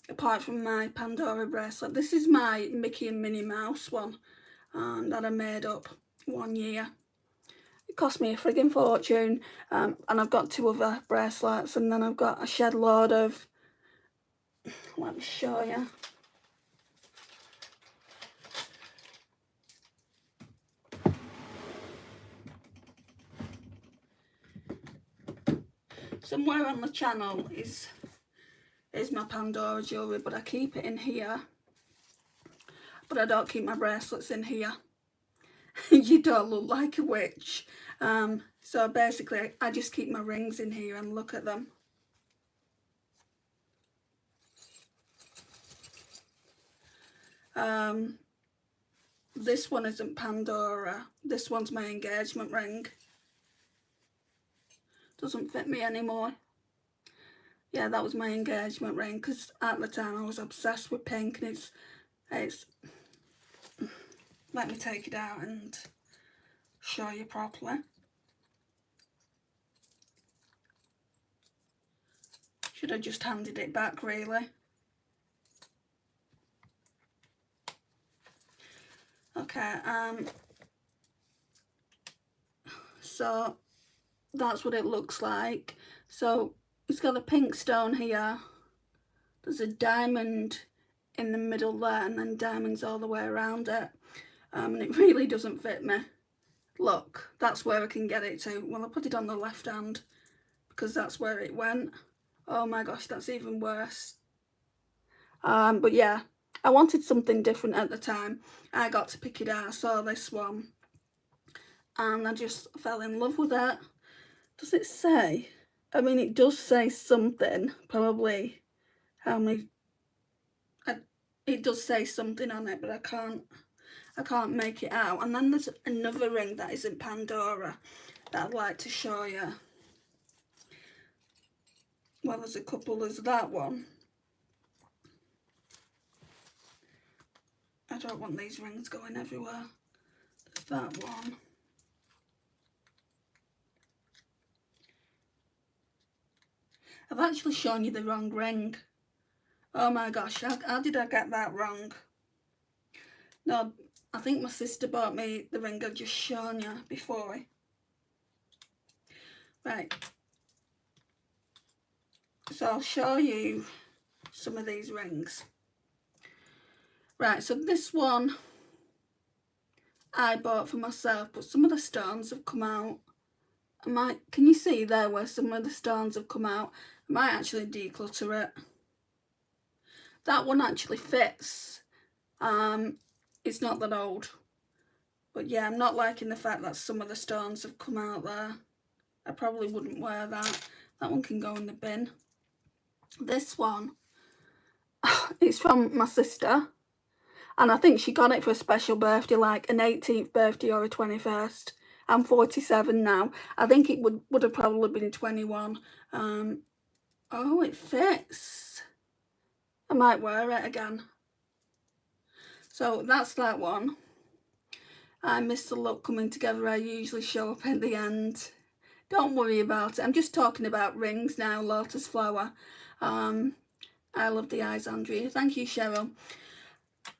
apart from my Pandora bracelet. This is my Mickey and Minnie Mouse one that I made up one year. It cost me a frigging fortune, and I've got 2 other bracelets, and then I've got a shed load of, let me show you. Somewhere on the channel is my Pandora jewellery, but I keep it in here. But I don't keep my bracelets in here. You don't look like a witch. So basically I just keep my rings in here and look at them. This one isn't Pandora. This one's my engagement ring. Doesn't fit me anymore. Yeah, that was my engagement ring because at the time I was obsessed with pink, and it's let me take it out and show you properly. Should have just handed it back, really. Okay, so that's what it looks like. So it's got a pink stone here. There's a diamond in the middle there, and then diamonds all the way around it. And it really doesn't fit me. Look, that's where I can get it to. Well, I put it on the left hand because that's where it went. Oh my gosh, that's even worse. But yeah, I wanted something different at the time. I got to pick it out. I saw this one and I just fell in love with it. Does it say? I mean, it does say something, probably how many. It does say something on it, but I can't make it out. And then there's another ring that isn't Pandora that I'd like to show you. Well, there's a couple. There's that one. I don't want these rings going everywhere. There's that one. I've actually shown you the wrong ring. Oh my gosh, how did I get that wrong? No, I think my sister bought me the ring I've just shown you before. Right. So I'll show you some of these rings. Right, so this one I bought for myself, but some of the stones have come out. Can you see there where some of the stones have come out? I might actually declutter it. That one actually fits. It's not that old. But yeah, I'm not liking the fact that some of the stones have come out there. I probably wouldn't wear that. That one can go in the bin. This one, it's from my sister. And I think she got it for a special birthday, like an 18th birthday or a 21st. I'm 47 now. I think it would have probably been 21. Oh, it fits. I might wear it again. So that's that one. I miss the look coming together. I usually show up at the end. Don't worry about it. I'm just talking about rings now, Lotus Flower. I love the eyes, Andrea. Thank you, Cheryl.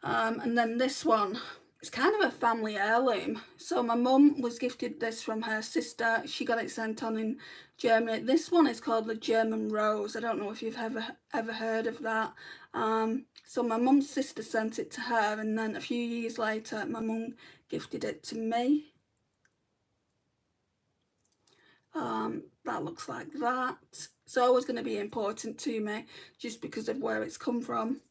And then this one, it's kind of a family heirloom. So my mum was gifted this from her sister. She got it sent on in Germany. This one is called the German Rose. I don't know if you've ever heard of that. So my mum's sister sent it to her, and then a few years later my mum gifted it to me. That looks like that. It's always going to be important to me just because of where it's come from.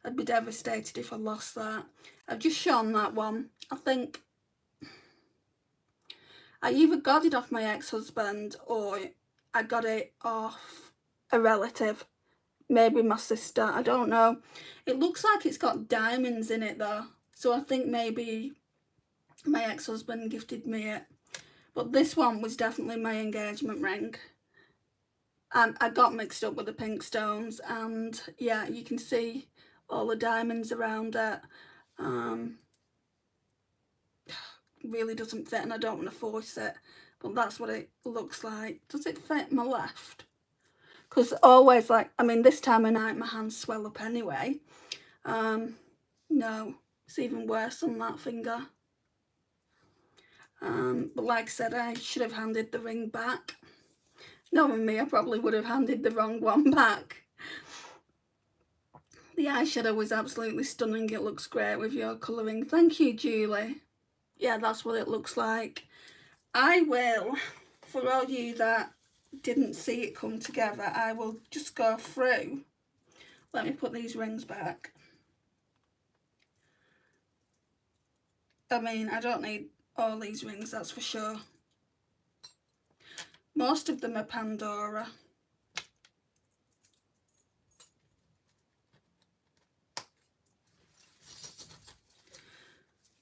I'd be devastated if I lost that. I've just shown that one. I think I either got it off my ex-husband or I got it off a relative. Maybe my sister, I don't know. It looks like it's got diamonds in it though. So I think maybe my ex-husband gifted me it. But this one was definitely my engagement ring. I got mixed up with the pink stones, and yeah, you can see all the diamonds around it. Really doesn't fit, and I don't want to force it, but that's what it looks like. Does it fit my left? Because always, like, I mean, this time of night my hands swell up anyway. No, it's even worse on that finger. But like I said, I should have handed the ring back. Knowing me, I probably would have handed the wrong one back. The eyeshadow was absolutely stunning. It looks great with your colouring. Thank you, Julie. Yeah, that's what it looks like. I will, for all you that didn't see it come together, I will just go through. Let me put these rings back. I mean, I don't need all these rings, that's for sure. Most of them are Pandora.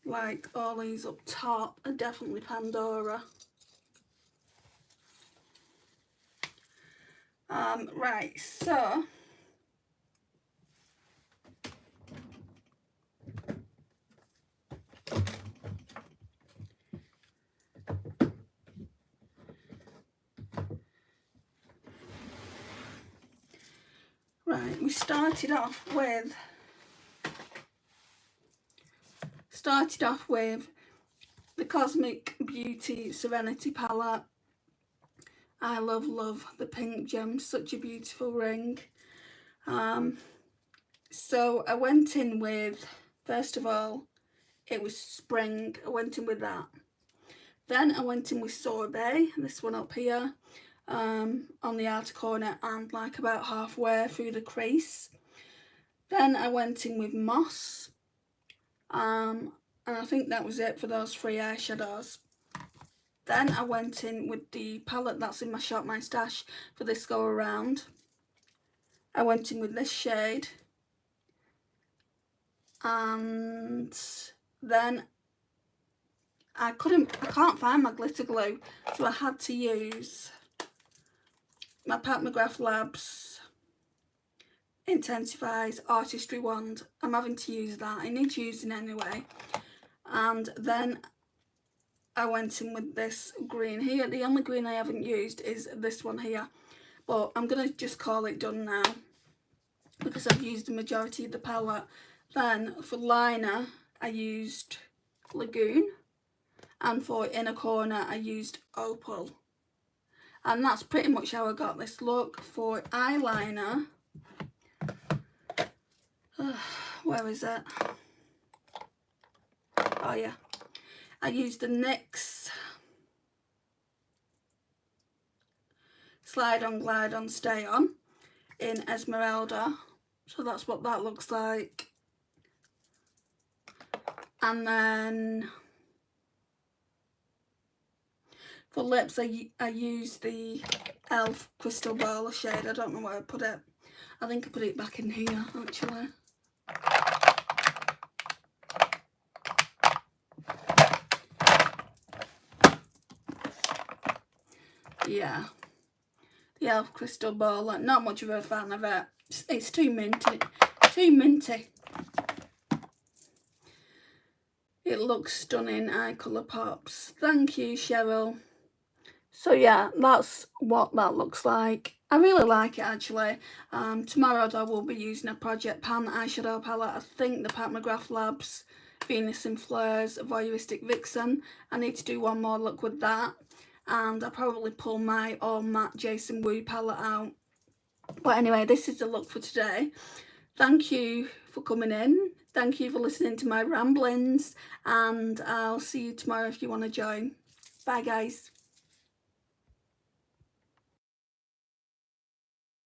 Like all these up top are definitely Pandora. Right, so we started off with the Cosmic Beauty Serenity palette. I love the pink gem, such a beautiful ring. So I went in with, first of all, it was spring. I went in with that. Then I went in with Sorbet, this one up here, on the outer corner and like about halfway through the crease. Then I went in with Moss, and I think that was it for those 3 eyeshadows. Then I went in with the palette that's in my Shop My Stash for this go around. I went in with this shade, and then I can't find my glitter glue, so I had to use my Pat McGrath Labs Intensifies Artistry Wand. I'm having to use that. I need using anyway. And then I went in with this green here. The only green I haven't used is this one here. But I'm going to just call it done now because I've used the majority of the palette. Then for liner, I used Lagoon, and for inner corner I used Opal. And that's pretty much how I got this look. For eyeliner, where is it? Oh yeah, I used the NYX Slide On Glide On Stay On in Esmeralda, so that's what that looks like. And then for lips I used the e.l.f. Crystal Ball shade. I don't know where I put it. I think I put it back in here actually. Yeah, the e.l.f. Crystal Ball, not much of a fan of it. It's too minty, too minty. It looks stunning, eye colour pops. Thank you, Cheryl. So yeah, that's what that looks like. I really like it actually. Tomorrow I will be using a Project Pan eyeshadow palette. I think the Pat McGrath Labs Venus in Flares Voyeuristic Vixen. I need to do one more look with that. And I'll probably pull my All Matte Jason Wu palette out. But anyway, this is the look for today. Thank you for coming in. Thank you for listening to my ramblings. And I'll see you tomorrow if you want to join. Bye guys.